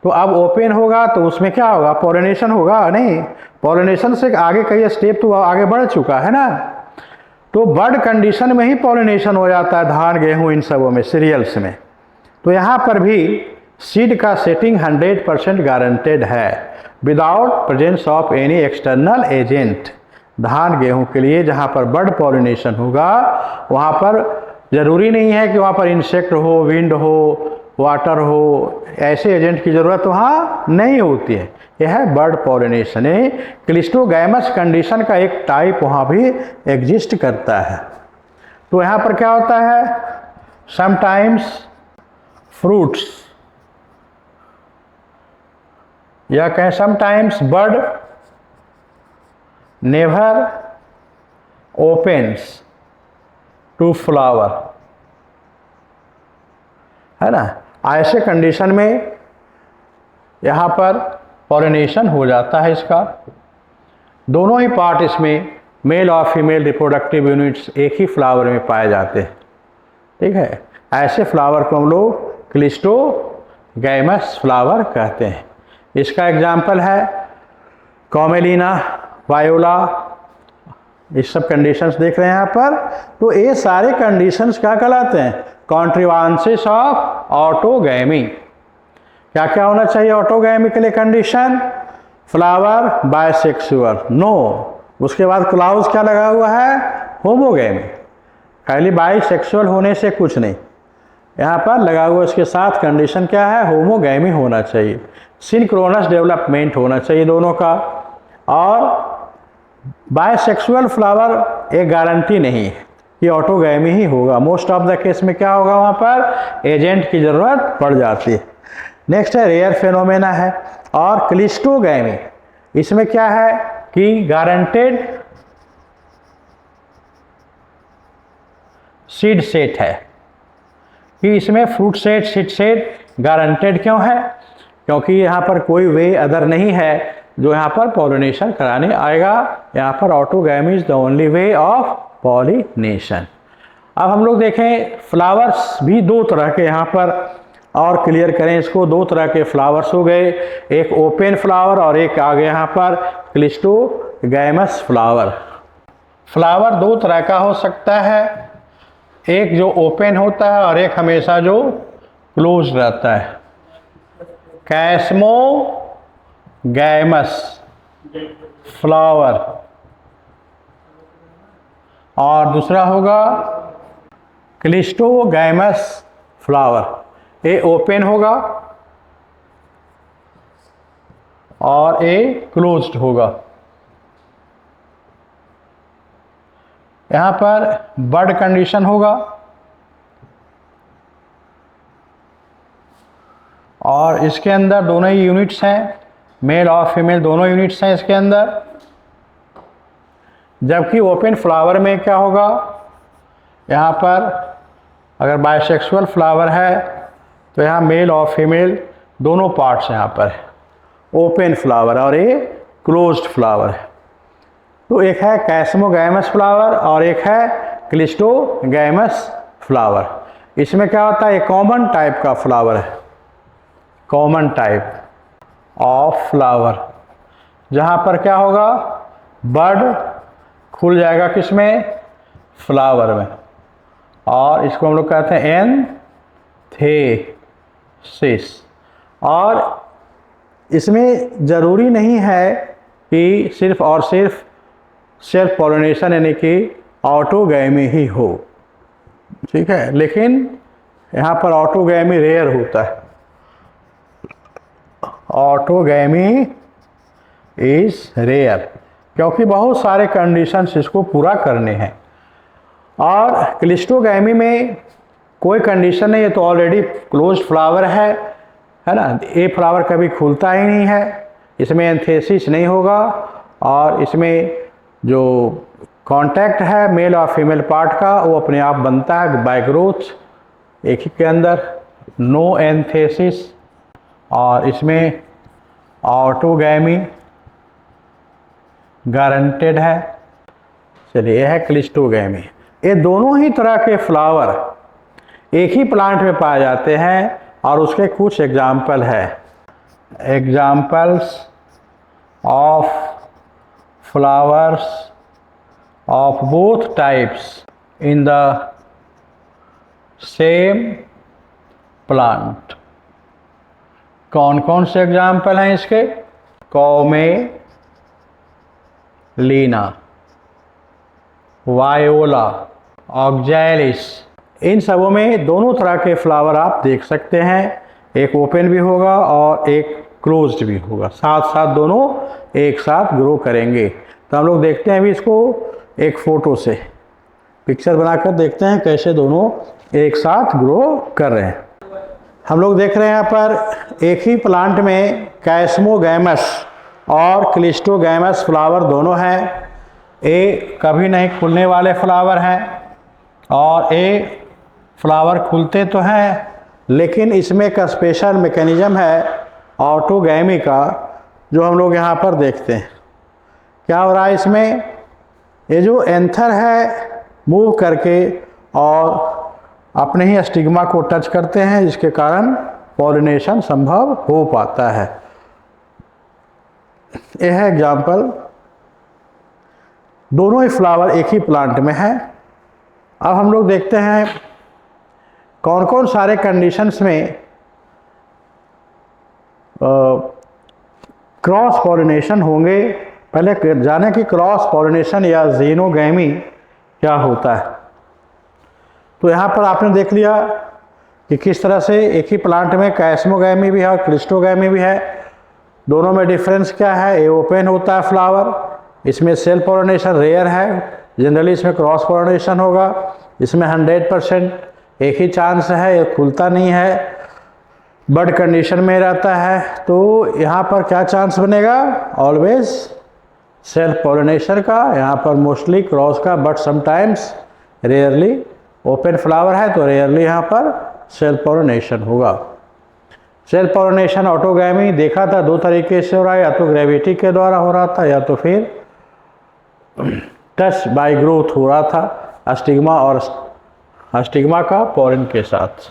तो अब ओपन होगा तो उसमें क्या होगा, पॉलिनेशन होगा नहीं, पॉलिनेशन से आगे कई स्टेप तो आगे बढ़ चुका है ना। तो बर्ड कंडीशन में ही पॉलिनेशन हो जाता है धान, गेहूं, इन सबों में, सीरियल्स में। तो यहाँ पर भी सीड का सेटिंग 100% गारंटेड है, without presence of any external agent. धान गेहूं के लिए जहाँ पर बर्ड पॉलिनेशन होगा, वहाँ पर ज़रूरी नहीं है कि वहाँ पर इंसेक्ट हो, विंड हो, वाटर हो, ऐसे एजेंट की ज़रूरत वहाँ नहीं होती है। यह है बर्ड पॉलिनेशन। यानी क्लिस्टोगैमस कंडीशन का एक टाइप वहाँ भी एग्जिस्ट करता है। तो यहाँ पर क्या होता है, समटाइम्स फ्रूट्स, या कहें sometimes bird never opens to flower, है ना। ऐसे कंडीशन में यहाँ पर पॉलिनेशन हो जाता है इसका। दोनों ही पार्ट इसमें, मेल और फीमेल रिप्रोडक्टिव यूनिट्स एक ही फ्लावर में पाए जाते हैं, ठीक है। ऐसे फ्लावर को हम लोग क्लिस्टोगैमस फ्लावर कहते हैं। इसका एग्जाम्पल है कॉमेलिना, वायोला, इस सब कंडीशंस देख रहे हैं यहाँ पर। तो ये सारे कंडीशंस क्या कहलाते हैं, कॉन्ट्रीवांसेस ऑफ ऑटोगैमी। क्या क्या होना चाहिए ऑटोगैमी के लिए कंडीशन, फ्लावर बायसेक्सुअल, नो, उसके बाद क्लाउज क्या लगा हुआ है, होमोगैमी। खाली बायसेक्सुअल होने से कुछ नहीं, यहाँ पर लगा हुआ इसके साथ कंडीशन क्या है, होमोगैमी होना चाहिए, सिंक्रोनस डेवलपमेंट होना चाहिए दोनों का। और बायसेक्सुअल फ्लावर एक गारंटी नहीं है कि ऑटोगैमी ही होगा, मोस्ट ऑफ द केस में क्या होगा, वहाँ पर एजेंट की ज़रूरत पड़ जाती है। नेक्स्ट है रेयर फेनोमेना है, और क्लिस्टोगैमी, इसमें क्या है कि गारंटेड सीड सेट है, कि इसमें fruit set, seed set guaranteed क्यों है, क्योंकि यहाँ पर कोई वे अदर नहीं है जो यहाँ पर पॉलिनेशन कराने आएगा। यहाँ पर autogamy is the only way of pollination. अब हम लोग देखें फ्लावर्स भी दो तरह के यहाँ पर और क्लियर करें इसको। दो तरह के फ्लावर्स हो गए, एक ओपन फ्लावर और एक आ गया यहाँ पर क्लिस्टोगैमस फ्लावर। फ्लावर दो तरह का हो सकता है, एक जो ओपन होता है और एक हमेशा जो क्लोज रहता है, कैस्मोगैमस फ्लावर। और दूसरा होगा क्लिस्टोगैमस फ्लावर। ये ओपन होगा और ये क्लोज्ड होगा। यहाँ पर बड कंडीशन होगा और इसके अंदर दोनों ही यूनिट्स हैं, मेल और फीमेल दोनों यूनिट्स हैं इसके अंदर। जबकि ओपन फ्लावर में क्या होगा, यहाँ पर अगर बाइसेक्सुअल फ्लावर है तो यहाँ मेल और फीमेल दोनों पार्ट्स यहाँ पर है, ओपन फ्लावर और ये क्लोज्ड फ्लावर है। तो एक है कैस्मोगैमस फ्लावर और एक है क्लिस्टोगैमस फ्लावर। इसमें क्या होता है, एक कॉमन टाइप का फ्लावर है, कॉमन टाइप ऑफ फ्लावर, जहाँ पर क्या होगा, बड खुल जाएगा किसमें, फ्लावर में, और इसको हम लोग कहते हैं एंथेसिस। और इसमें ज़रूरी नहीं है कि सिर्फ और सिर्फ सेल्फ पॉलिनेशन यानी कि ऑटोगैमी ही हो, ठीक है, लेकिन यहाँ पर ऑटोगैमी रेयर होता है। ऑटोगैमी इज रेयर क्योंकि बहुत सारे कंडीशंस इसको पूरा करने हैं। और क्लिस्टोगैमी में कोई कंडीशन नहीं है, तो ऑलरेडी क्लोज्ड फ्लावर है ना। ये फ्लावर कभी खुलता ही नहीं है, इसमें एंथेसिस नहीं होगा और इसमें जो कांटेक्ट है मेल और फीमेल पार्ट का वो अपने आप बनता है बाय ग्रोथ एक ही के अंदर, नो एंथेसिस। और इसमें ऑटोगैमी गारंटेड है। चलिए, यह है क्लिस्टोगैमी। ये दोनों ही तरह के फ्लावर एक ही प्लांट में पाए जाते हैं और उसके कुछ एग्जाम्पल है। Examples of flowers of both types in the same plant. कौन कौन से एग्जाम्पल हैं इसके, कॉमेलीना, वायोला, ऑक्जैलिस, इन सबों में दोनों तरह के फ्लावर आप देख सकते हैं, एक ओपन भी होगा और एक क्लोज्ड भी होगा, साथ साथ दोनों एक साथ ग्रो करेंगे। तो हम लोग देखते हैं अभी इसको एक फ़ोटो से पिक्चर बनाकर देखते हैं कैसे दोनों एक साथ ग्रो कर रहे हैं। हम लोग देख रहे हैं यहाँ पर एक ही प्लांट में कैस्मोगैमस और क्लिस्टोगैमस फ्लावर दोनों हैं। ये कभी नहीं खुलने वाले फ्लावर हैं और ये फ्लावर खुलते तो हैं, लेकिन इसमें एक स्पेशल मैकेनिज्म है ऑटोगैमी का जो हम लोग यहाँ पर देखते हैं। क्या हो रहा है इसमें, ये जो एंथर है मूव करके और अपने ही स्टिग्मा को टच करते हैं, जिसके कारण पॉलिनेशन संभव हो पाता है। यह है एग्जाम्पल, दोनों ही फ्लावर एक ही प्लांट में है। अब हम लोग देखते हैं कौन कौन सारे कंडीशंस में क्रॉस पॉलिनेशन होंगे। पहले जाने कि क्रॉस पॉलिनेशन या जीनोगैमी क्या होता है। तो यहाँ पर आपने देख लिया कि किस तरह से एक ही प्लांट में कैस्मोगैमी भी है और क्लिस्टोगैमी भी है। दोनों में डिफरेंस क्या है, ये ओपन होता है फ्लावर, इसमें सेल्फ पॉलिनेशन रेयर है, जनरली इसमें क्रॉस पॉलिनेशन होगा। इसमें 100% एक ही चांस है, ये खुलता नहीं है, बड कंडीशन में रहता है। तो यहाँ पर क्या चांस बनेगा, ऑलवेज सेल्फ पॉलिनेशन का, यहाँ पर मोस्टली क्रॉस का, but sometimes rarely. Open flower है तो रेयरली यहाँ पर सेल्फ पॉलिनेशन होगा। सेल्फ पॉलिनेशन ऑटोगैमी देखा था दो तरीके से हो रहा है, या तो ग्रेविटी के द्वारा हो रहा था या तो फिर टच बाय ग्रोथ हो रहा था स्टिग्मा और स्टिग्मा का पॉलन के साथ।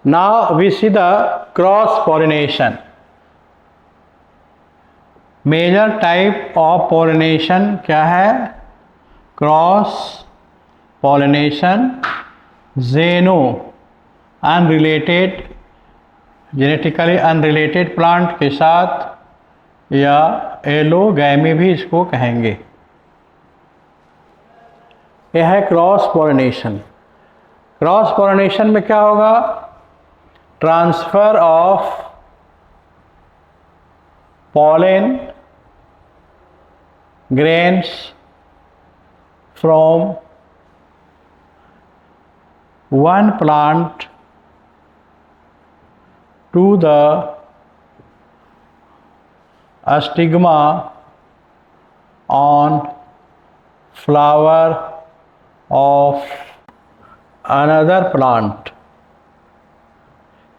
Now we see the cross pollination. Major type of pollination क्या है? Cross pollination. जेनो अनरिलेटेड, जेनेटिकली अनरिलेटेड प्लांट के साथ, या एलोगैमी भी इसको कहेंगे। यह है क्रॉस पॉलिनेशन। क्रॉस पॉलिनेशन में क्या होगा? Transfer of pollen grains from one plant to the stigma on flower of another plant।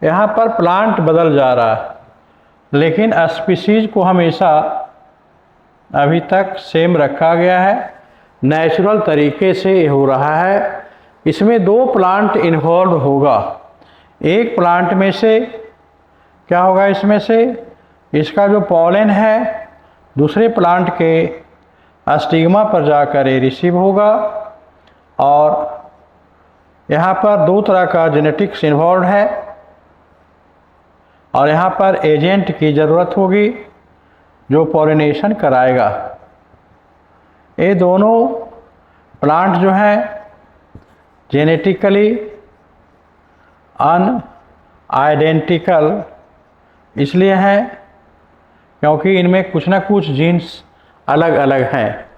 यहाँ पर प्लांट बदल जा रहा है, लेकिन स्पीसीज को हमेशा अभी तक सेम रखा गया है, नेचुरल तरीके से हो रहा है। इसमें दो प्लांट इन्वॉल्व होगा। एक प्लांट में से क्या होगा? इसमें से इसका जो पॉलन है दूसरे प्लांट के स्टिग्मा पर जाकर ये रिसीव होगा, और यहाँ पर दो तरह का जेनेटिक्स इन्वॉल्व है, और यहाँ पर एजेंट की ज़रूरत होगी जो पॉलिनेशन कराएगा। ये दोनों प्लांट जो हैं जेनेटिकली अनआइडेंटिकल इसलिए हैं क्योंकि इनमें कुछ ना कुछ जीन्स अलग अलग हैं।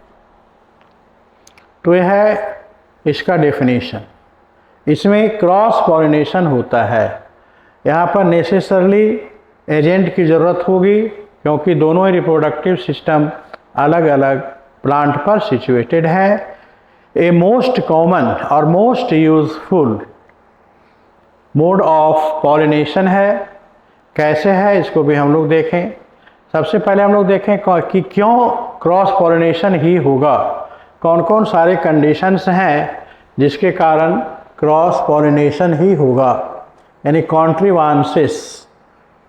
तो यह है इसका डेफिनेशन। इसमें क्रॉस पॉलिनेशन होता है। यहाँ पर नेसेसरली एजेंट की ज़रूरत होगी क्योंकि दोनों ही रिप्रोडक्टिव सिस्टम अलग अलग प्लांट पर सिचुएटेड है। ए मोस्ट कॉमन और most useful mode of pollination है। कैसे है इसको भी हम लोग देखें। सबसे पहले हम लोग देखें कि क्यों क्रॉस पॉलिनेशन ही होगा, कौन कौन सारे कंडीशंस हैं जिसके कारण क्रॉस पॉलिनेशन ही होगा, यानी कॉन्ट्रीवांसेस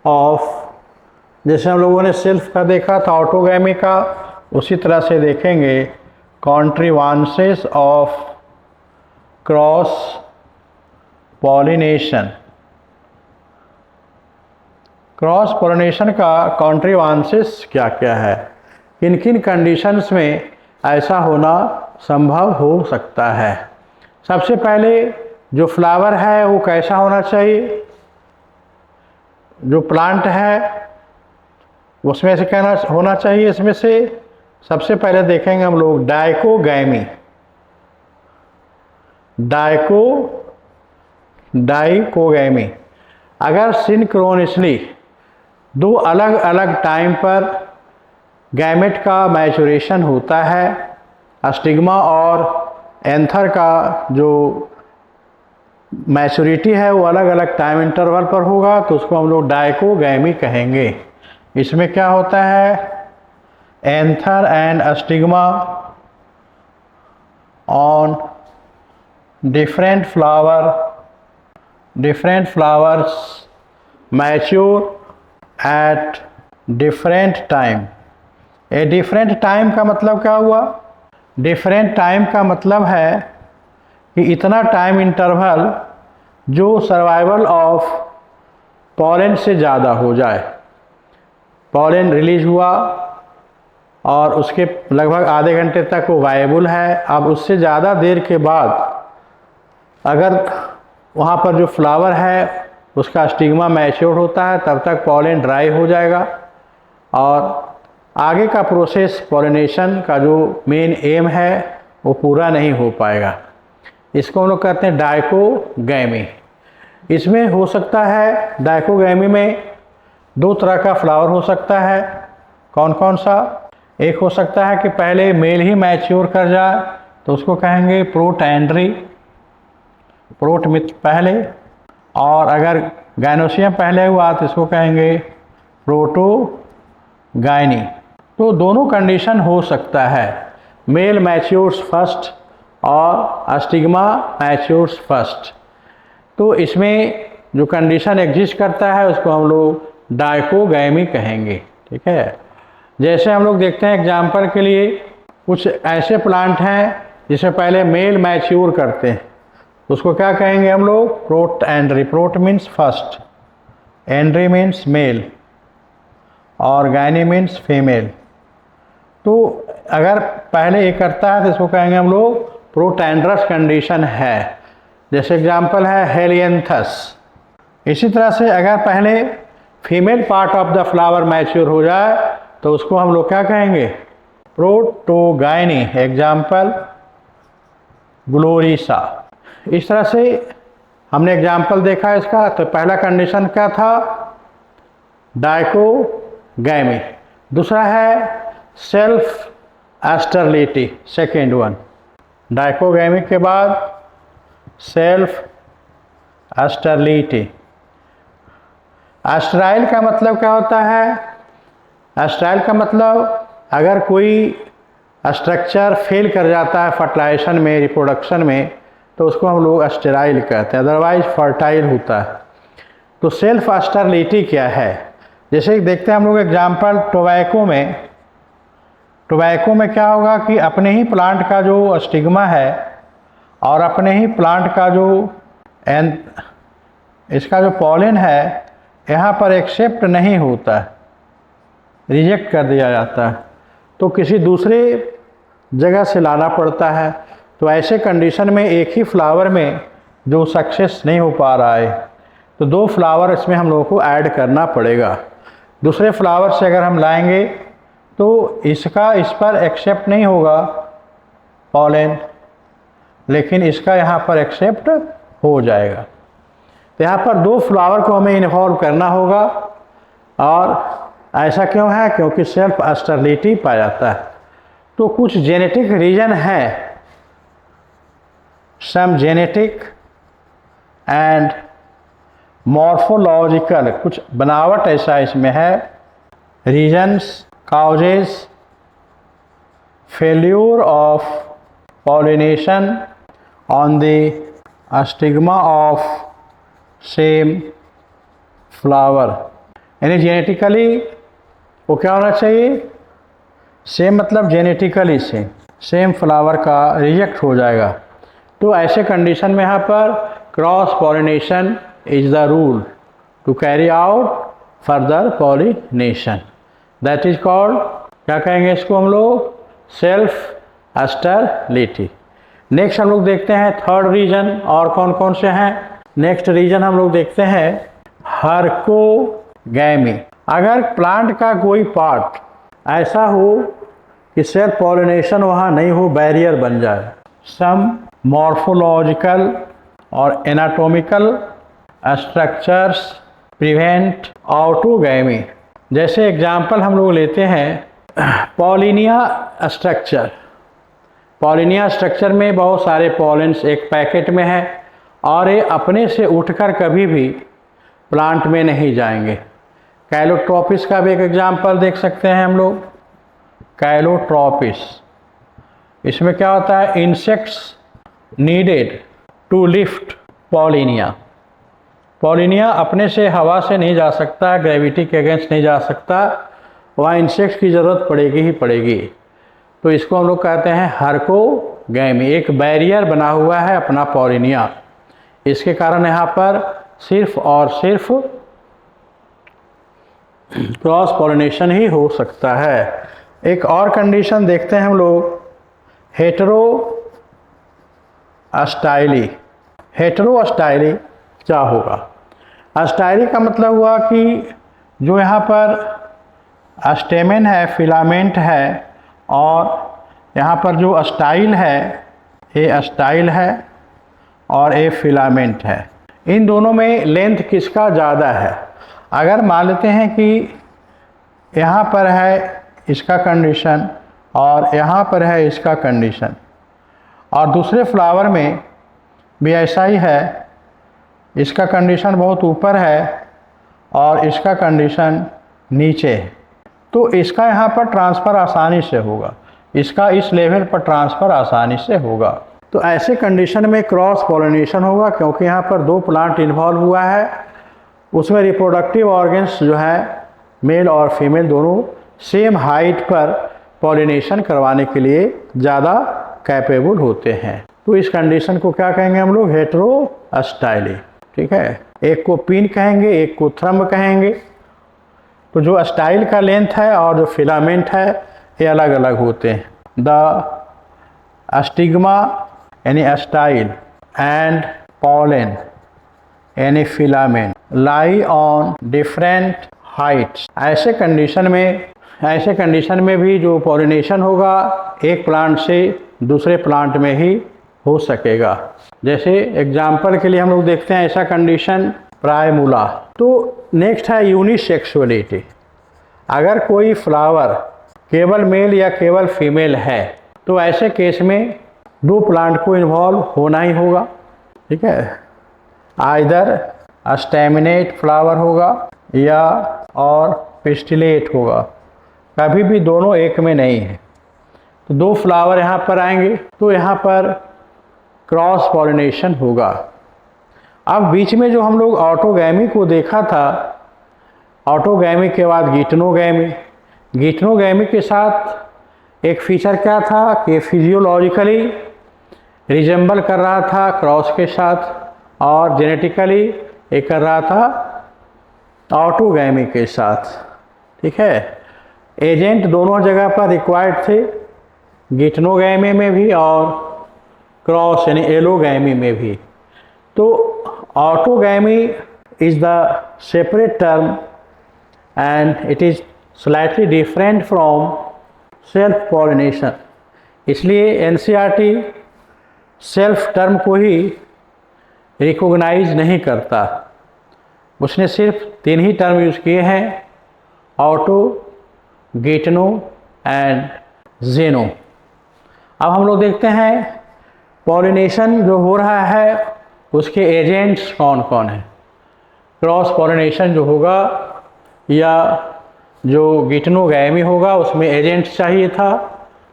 ऑफ। जैसे हम लोगों ने सेल्फ का देखा था, ऑटोगैमी का, उसी तरह से देखेंगे contrivances of cross pollination. Cross pollination का कॉन्ट्रीवांसेस क्या क्या है, किन किन कंडीशंस में ऐसा होना संभव हो सकता है। सबसे पहले जो फ्लावर है वो कैसा होना चाहिए, जो प्लांट है उसमें से कहना होना चाहिए। इसमें से सबसे पहले देखेंगे हम लोग डाइकोगैमी। डाइकोगैमी अगर सिंक्रोनसली दो अलग अलग टाइम पर गैमेट का मैचुरेशन होता है, स्टिग्मा और एंथर का जो मैच्योरिटी है वो अलग अलग टाइम इंटरवल पर होगा, तो उसको हम लोग डाइकोगैमी कहेंगे। इसमें क्या होता है, anther and stigma on different flowers mature at different time. A different time का मतलब क्या हुआ? डिफरेंट टाइम का मतलब है कि इतना टाइम इंटरवल जो सर्वाइवल ऑफ पॉलन से ज़्यादा हो जाए। पॉलन रिलीज हुआ और उसके लगभग आधे घंटे तक वो वायबल है। अब उससे ज़्यादा देर के बाद अगर वहाँ पर जो फ्लावर है उसका स्टिग्मा मैच्योर होता है, तब तक पॉलन ड्राई हो जाएगा और आगे का प्रोसेस पॉलिनेशन का जो मेन एम है वो पूरा नहीं हो पाएगा। इसको हम लोग कहते हैं डाइकोगैमी। इसमें हो सकता है, डाइकोगैमी में दो तरह का फ्लावर हो सकता है। कौन कौन सा? एक हो सकता है कि पहले मेल ही मैच्योर कर जाए तो उसको कहेंगे प्रोटैंड्री, प्रोट मिथ पहले, और अगर गाइनोसियम पहले हुआ तो इसको कहेंगे प्रोटोगाइनी। तो दोनों कंडीशन हो सकता है, मेल मैच्योर्स फर्स्ट और स्टिग्मा मैच्योर्स फर्स्ट। तो इसमें जो कंडीशन एग्जिस्ट करता है उसको हम लोग डायकोगैमी कहेंगे। ठीक है, जैसे हम लोग देखते हैं एग्जाम्पल के लिए कुछ ऐसे प्लांट हैं जिसे पहले मेल मैच्योर करते हैं, उसको क्या कहेंगे हम लोग? Protandry. Prot means first, andry means male और गायनी मीन्स फीमेल। तो अगर पहले ये करता है तो इसको कहेंगे हम लोग प्रोटेंड्रस कंडीशन है। जैसे एग्जाम्पल है हेलियंथस। इसी तरह से अगर पहले female part of the flower mature हो जाए तो उसको हम लोग क्या कहेंगे? प्रोटोगायनी। एग्जाम्पल ग्लोरिसा। इस तरह से हमने एग्जाम्पल देखा इसका। तो पहला कंडीशन क्या था? डायकोगैमी। दूसरा है सेल्फ एस्टरलिटी, सेकेंड वन। डायकोगैमी के बाद सेल्फ एस्टरलिटी। एस्टराइल का मतलब क्या होता है? एस्टराइल का मतलब अगर कोई स्ट्रक्चर फेल कर जाता है फर्टिलाइजेशन में, रिप्रोडक्शन में, तो उसको हम लोग स्टेराइल कहते हैं, अदरवाइज फर्टाइल होता है। तो सेल्फ एस्टरलिटी क्या है? जैसे देखते हैं हम लोग एग्जाम्पल टोबैको में। टोबैको में क्या होगा कि अपने ही प्लांट का जो स्टिग्मा है और अपने ही प्लांट का जो इसका जो पॉलन है यहाँ पर एक्सेप्ट नहीं होता है, रिजेक्ट कर दिया जाता है, तो किसी दूसरे जगह से लाना पड़ता है। तो ऐसे कंडीशन में एक ही फ्लावर में जो सक्सेस नहीं हो पा रहा है तो दो फ्लावर इसमें हम लोगों को ऐड करना पड़ेगा। दूसरे फ्लावर से अगर हम लाएंगे तो इसका इस पर एक्सेप्ट नहीं होगा पॉलन, लेकिन इसका यहाँ पर एक्सेप्ट हो जाएगा। तो यहाँ पर दो फ्लावर को हमें इन्वॉल्व करना होगा। और ऐसा क्यों है? क्योंकि सेल्फ एस्टरलिटी पाया जाता है। तो कुछ जेनेटिक रीजन है, सम जेनेटिक एंड मॉर्फोलॉजिकल, कुछ बनावट ऐसा इसमें है। Reasons causes failure of pollination on the stigma of same flower. यानी जेनेटिकली वो क्या होना चाहिए? सेम मतलब जेनेटिकली सेम फ्लावर का रिजेक्ट हो जाएगा। तो ऐसे कंडीशन में यहाँ पर cross pollination is the rule to carry out further pollination. That is called, क्या कहेंगे इसको हम लोग? सेल्फ एस्टरलिटी। नेक्स्ट हम लोग देखते हैं थर्ड रीजन, और कौन कौन से हैं। नेक्स्ट रीजन हम लोग देखते हैं हर्कोगैमी। अगर प्लांट का कोई पार्ट ऐसा हो कि सेल्फ पॉलिनेशन वहाँ नहीं हो, बैरियर बन जाए, सम मॉर्फोलॉजिकल और एनाटॉमिकल स्ट्रक्चर्स प्रिवेंट ऑटोगैमी। जैसे एग्जाम्पल हम लोग लेते हैं पॉलिनिया स्ट्रक्चर। पॉलिनिया स्ट्रक्चर में बहुत सारे पॉलेंस एक पैकेट में है और ये अपने से उठकर कभी भी प्लांट में नहीं जाएंगे। कैलोट्रोपिस का भी एक एग्जाम्पल देख सकते हैं हम लोग। कैलोट्रोपिस, इसमें क्या होता है? Insects needed to lift pollinia. Pollinia अपने से हवा से नहीं जा सकता, ग्रेविटी के अगेंस्ट नहीं जा सकता, वहाँ इंसेक्ट्स की ज़रूरत पड़ेगी ही पड़ेगी। तो इसको हम लोग कहते हैं हर्कोगैमी। एक बैरियर बना हुआ है अपना पॉलिनिया, इसके कारण यहाँ पर सिर्फ और सिर्फ क्रॉस पॉलिनेशन ही हो सकता है। एक और कंडीशन देखते हैं हम लोग, हेटेरोस्टाइली। हेटेरोस्टाइली क्या होगा? अस्टाइली का मतलब हुआ कि जो यहाँ पर स्टेमेन है, फिलामेंट है, और यहाँ पर जो स्टाइल है, ये स्टाइल है और ये फिलामेंट है। इन दोनों में लेंथ किसका ज़्यादा है? अगर मान लेते हैं कि यहाँ पर है इसका कंडीशन और यहाँ पर है इसका कंडीशन, और दूसरे फ्लावर में भी ऐसा ही है, इसका कंडीशन बहुत ऊपर है और इसका कंडीशन नीचे है, तो इसका यहाँ पर ट्रांसफ़र आसानी से होगा, इसका इस लेवल पर ट्रांसफ़र आसानी से होगा। तो ऐसे कंडीशन में क्रॉस पॉलिनेशन होगा क्योंकि यहाँ पर दो प्लांट इन्वॉल्व हुआ है उसमें रिप्रोडक्टिव ऑर्गन्स जो है मेल और फीमेल दोनों सेम हाइट पर पॉलिनेशन करवाने के लिए ज़्यादा कैपेबल होते हैं। तो इस कंडीशन को क्या कहेंगे हम लोग? हेटेरोस्टाइली। ठीक है, एक को पिन कहेंगे, एक को थ्रम्ब कहेंगे। तो जो स्टाइल का लेंथ है और जो फिलामेंट है ये अलग अलग होते हैं। द स्टिग्मा यानी स्टाइल एंड पॉलन यानी filament lie on different Heights. ऐसे कंडीशन में भी जो पॉलिनेशन होगा एक प्लांट से दूसरे प्लांट में ही हो सकेगा। जैसे एग्जाम्पल के लिए हम लोग देखते हैं ऐसा कंडीशन प्राइमूला। तो नेक्स्ट है यूनिसेक्सुअलिटी। अगर कोई फ्लावर केवल मेल या केवल फीमेल है तो ऐसे केस में दो प्लांट को इन्वॉल्व होना ही होगा। ठीक है, आइदर स्टेमिनेट फ्लावर होगा या और पिस्टिलेट होगा, कभी भी दोनों एक में नहीं है। तो दो फ्लावर यहाँ पर आएंगे तो यहाँ पर क्रॉस पॉलिनेशन होगा। अब बीच में जो हम लोग ऑटोगैमी को देखा था, ऑटोगैमी के बाद गिटनोगैमी। गिटनोगैमी के साथ एक फीचर क्या था कि फिजियोलॉजिकली रिजेंबल कर रहा था क्रॉस के साथ और जेनेटिकली एक कर रहा था ऑटोगैमी के साथ। ठीक है, एजेंट दोनों जगह पर रिक्वायर्ड थे, गिटनोगैमी में भी और क्रॉस यानी एलोगैमी में भी। तो autogamy is the separate term and it is slightly different from self pollination. इसलिए एनसीईआरटी सेल्फ टर्म को ही रिकॉग्नाइज नहीं करता, उसने सिर्फ 3 ही टर्म यूज़ किए हैं, ऑटो, गिटनो एंड जेनो। अब हम लोग देखते हैं पॉलिनेशन जो हो रहा है उसके एजेंट्स कौन कौन हैं। क्रॉस पॉलिनेशन जो होगा या जो गिटनोगैमी होगा उसमें एजेंट्स चाहिए था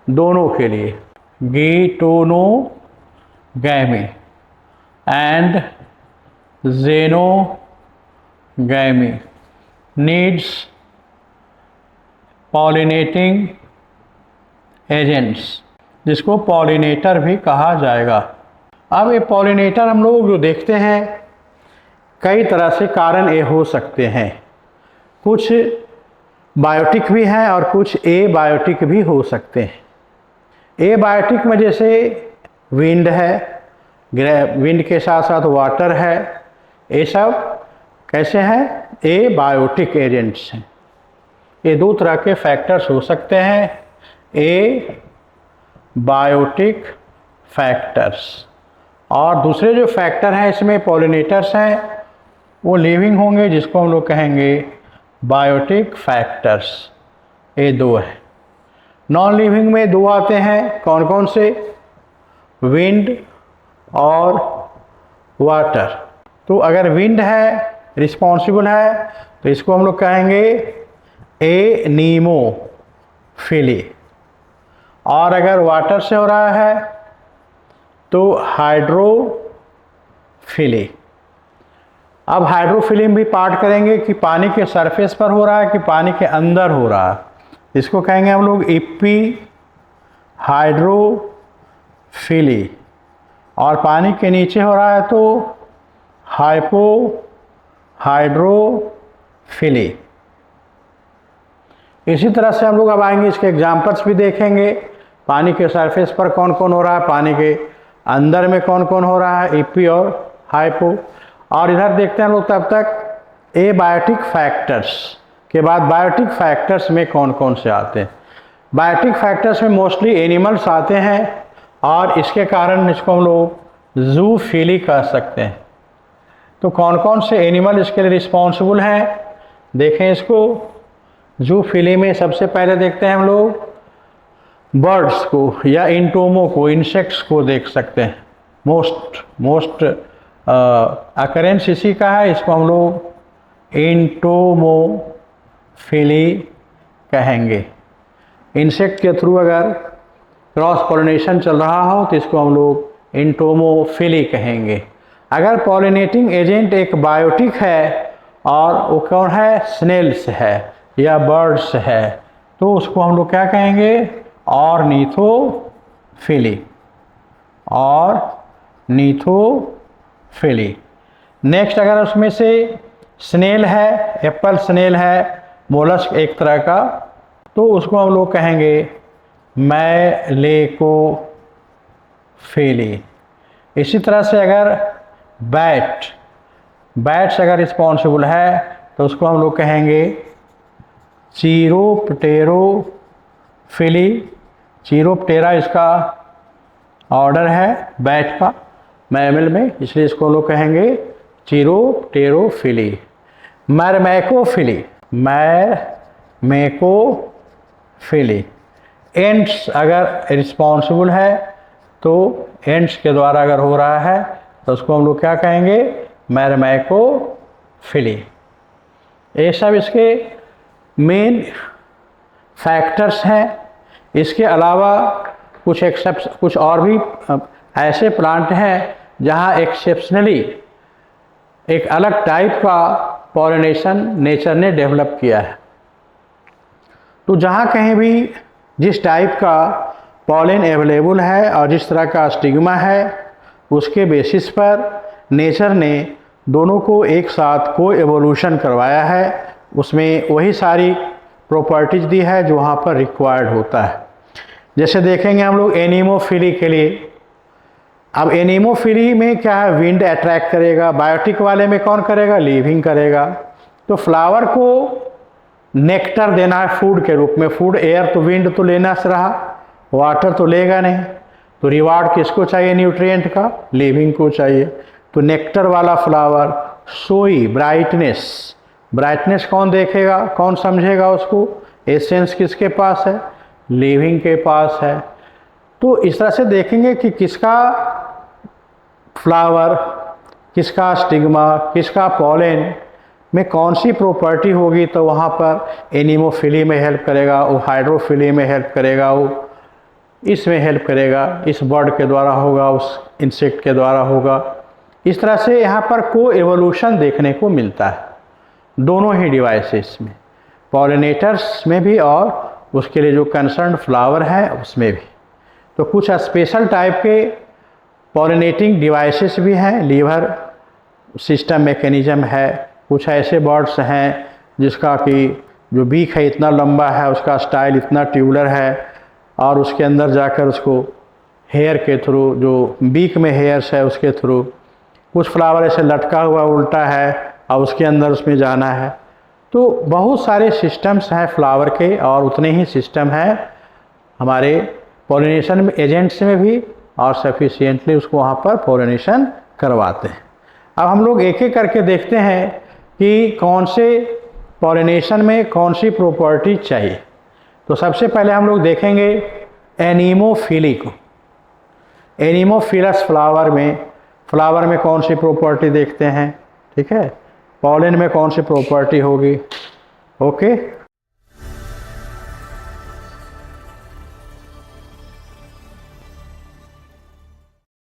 दोनों के लिए, गिटोनोगैमी एंड जेनोगैमी नीड्स पॉलिनेटिंग एजेंट्स, जिसको पॉलिनेटर भी कहा जाएगा। अब ये पॉलिनेटर हम लोग जो देखते हैं कई तरह से कारण ये हो सकते हैं, कुछ बायोटिक भी हैं और कुछ एबायोटिक भी हो सकते हैं। एबायोटिक में जैसे विंड है, विंड के साथ साथ वाटर है, ये सब कैसे हैं? एबायोटिक एजेंट्स हैं। ये 2 तरह के फैक्टर्स हो सकते हैं, एबायोटिक फैक्टर्स। और दूसरे जो फैक्टर हैं इसमें पॉलिनेटर्स हैं वो लिविंग होंगे, जिसको हम लोग कहेंगे बायोटिक फैक्टर्स। ये 2 है। नॉन लिविंग में 2 आते हैं, कौन कौन से? विंड और वाटर। तो अगर विंड है रिस्पॉन्सिबल है तो इसको हम लोग कहेंगे एनीमोफिली, और अगर वाटर से हो रहा है तो हाइड्रोफिली। अब हाइड्रोफिली में भी पार्ट करेंगे कि पानी के सरफेस पर हो रहा है कि पानी के अंदर हो रहा है, इसको कहेंगे हम लोग इप्पी हाइड्रोफिली। और पानी के नीचे हो रहा है तो हाइपो हाइड्रोफिली। इसी तरह से हम लोग अब आएंगे, इसके एग्जाम्पल्स भी देखेंगे। पानी के सरफेस पर कौन कौन हो रहा है, पानी के अंदर में कौन कौन हो रहा है, इप्पी और हाइपो। और इधर देखते हैं लोग तब तक एबायोटिक फैक्टर्स के बाद बायोटिक फैक्टर्स में कौन कौन से आते हैं। बायोटिक फैक्टर्स में मोस्टली एनिमल्स आते हैं और इसके कारण इसको हम लोग जूफिली कह सकते हैं। तो कौन कौन से एनिमल इसके लिए रिस्पॉन्सिबल हैं देखें इसको। जूफिली में सबसे पहले देखते हैं हम लोग बर्ड्स को या इंटोमो को, इंसेक्ट्स को देख सकते हैं। मोस्ट अकरेंस इसी का है, इसको हम लोग इंटोमोफिली कहेंगे। इंसेक्ट के थ्रू अगर क्रॉस पॉलिनेशन चल रहा हो तो इसको हम लोग इंटोमोफिली कहेंगे। अगर पॉलिनेटिंग एजेंट एक बायोटिक है और वो कौन है, स्नेल्स है या बर्ड्स है, तो उसको हम लोग क्या कहेंगे, ऑर्निथोफिली, ऑर्निथोफिली। नेक्स्ट अगर उसमें से स्नेल है, एप्पल स्नेल है, मोलस्क एक तरह का, तो उसको हम लोग कहेंगे मैलेकोफिली। इसी तरह से अगर बैट्स अगर रिस्पॉन्सिबल है तो उसको हम लोग कहेंगे चीरोप्टेरोफिली। चीरोप्टेरा इसका ऑर्डर है बैट का मैमल में, इसलिए इसको लोग कहेंगे चीरोप्टेरोफिली। मैरमेकोफिली। एंट्स अगर रिस्पॉन्सिबल है तो एंट्स के द्वारा अगर हो रहा है तो उसको हम लोग क्या कहेंगे, मैरमेकोफिली। ये सब इसके मेन फैक्टर्स हैं। इसके अलावा कुछ और भी ऐसे प्लांट हैं जहाँ एक्सेप्शनली एक अलग टाइप का पॉलिनेशन नेचर ने डेवलप किया है। तो जहाँ कहीं भी जिस टाइप का पॉलिन अवेलेबल है और जिस तरह का स्टिग्मा है, उसके बेसिस पर नेचर ने दोनों को एक साथ को एवोल्यूशन करवाया है। उसमें वही सारी प्रॉपर्टीज दी है जो वहाँ पर रिक्वायर्ड होता है। जैसे देखेंगे हम लोग एनीमोफिली के लिए। अब एनीमोफिली में क्या है, विंड अट्रैक्ट करेगा, बायोटिक वाले में कौन करेगा, लिविंग करेगा। तो फ्लावर को नेक्टर देना है फूड के रूप में। फूड एयर तो विंड तो लेना से रहा, वाटर तो लेगा नहीं, तो रिवार्ड किसको चाहिए न्यूट्रिएंट का, लिविंग को चाहिए। तो नेक्टर वाला फ्लावर, सोई ब्राइटनेस कौन देखेगा, कौन समझेगा उसको, एसेंस किसके पास है, लिविंग के पास है। तो इस तरह से देखेंगे कि किसका फ्लावर, किसका स्टिग्मा, किसका पॉलन में कौन सी प्रॉपर्टी होगी, तो वहाँ पर एनीमोफिली में हेल्प करेगा, वो हाइड्रोफिली में हेल्प करेगा, वो इसमें हेल्प करेगा, इस बर्ड के द्वारा होगा, उस इंसेक्ट के द्वारा होगा। इस तरह से यहाँ पर को एवोल्यूशन देखने को मिलता है दोनों ही डिवाइसेस में, पॉलिनेटर्स में भी और उसके लिए जो कंसर्न फ्लावर है उसमें भी। तो कुछ स्पेशल टाइप के पॉलिनेटिंग डिवाइसेस भी हैं, लीवर सिस्टम मैकेनिज्म है। कुछ ऐसे बर्ड्स हैं जिसका कि जो बीक है इतना लंबा है, उसका स्टाइल इतना ट्यूबुलर है, और उसके अंदर जाकर उसको हेयर के थ्रू, जो बीक में हेयर्स है उसके थ्रू, कुछ फ्लावर ऐसे लटका हुआ उल्टा है और उसके अंदर उसमें जाना है। तो बहुत सारे सिस्टम्स हैं फ्लावर के, और उतने ही सिस्टम हैं हमारे पॉलिनेशन एजेंट्स में भी, और सफिशिएंटली उसको वहाँ पर पॉलिनेशन करवाते हैं। अब हम लोग एक एक करके देखते हैं कि कौन से पॉलिनेशन में कौन सी प्रॉपर्टी चाहिए। तो सबसे पहले हम लोग देखेंगे एनीमोफिली को। एनीमोफिलस फ्लावर में कौन सी प्रॉपर्टी देखते हैं, ठीक है, पॉलन में कौन सी प्रॉपर्टी होगी, ओके।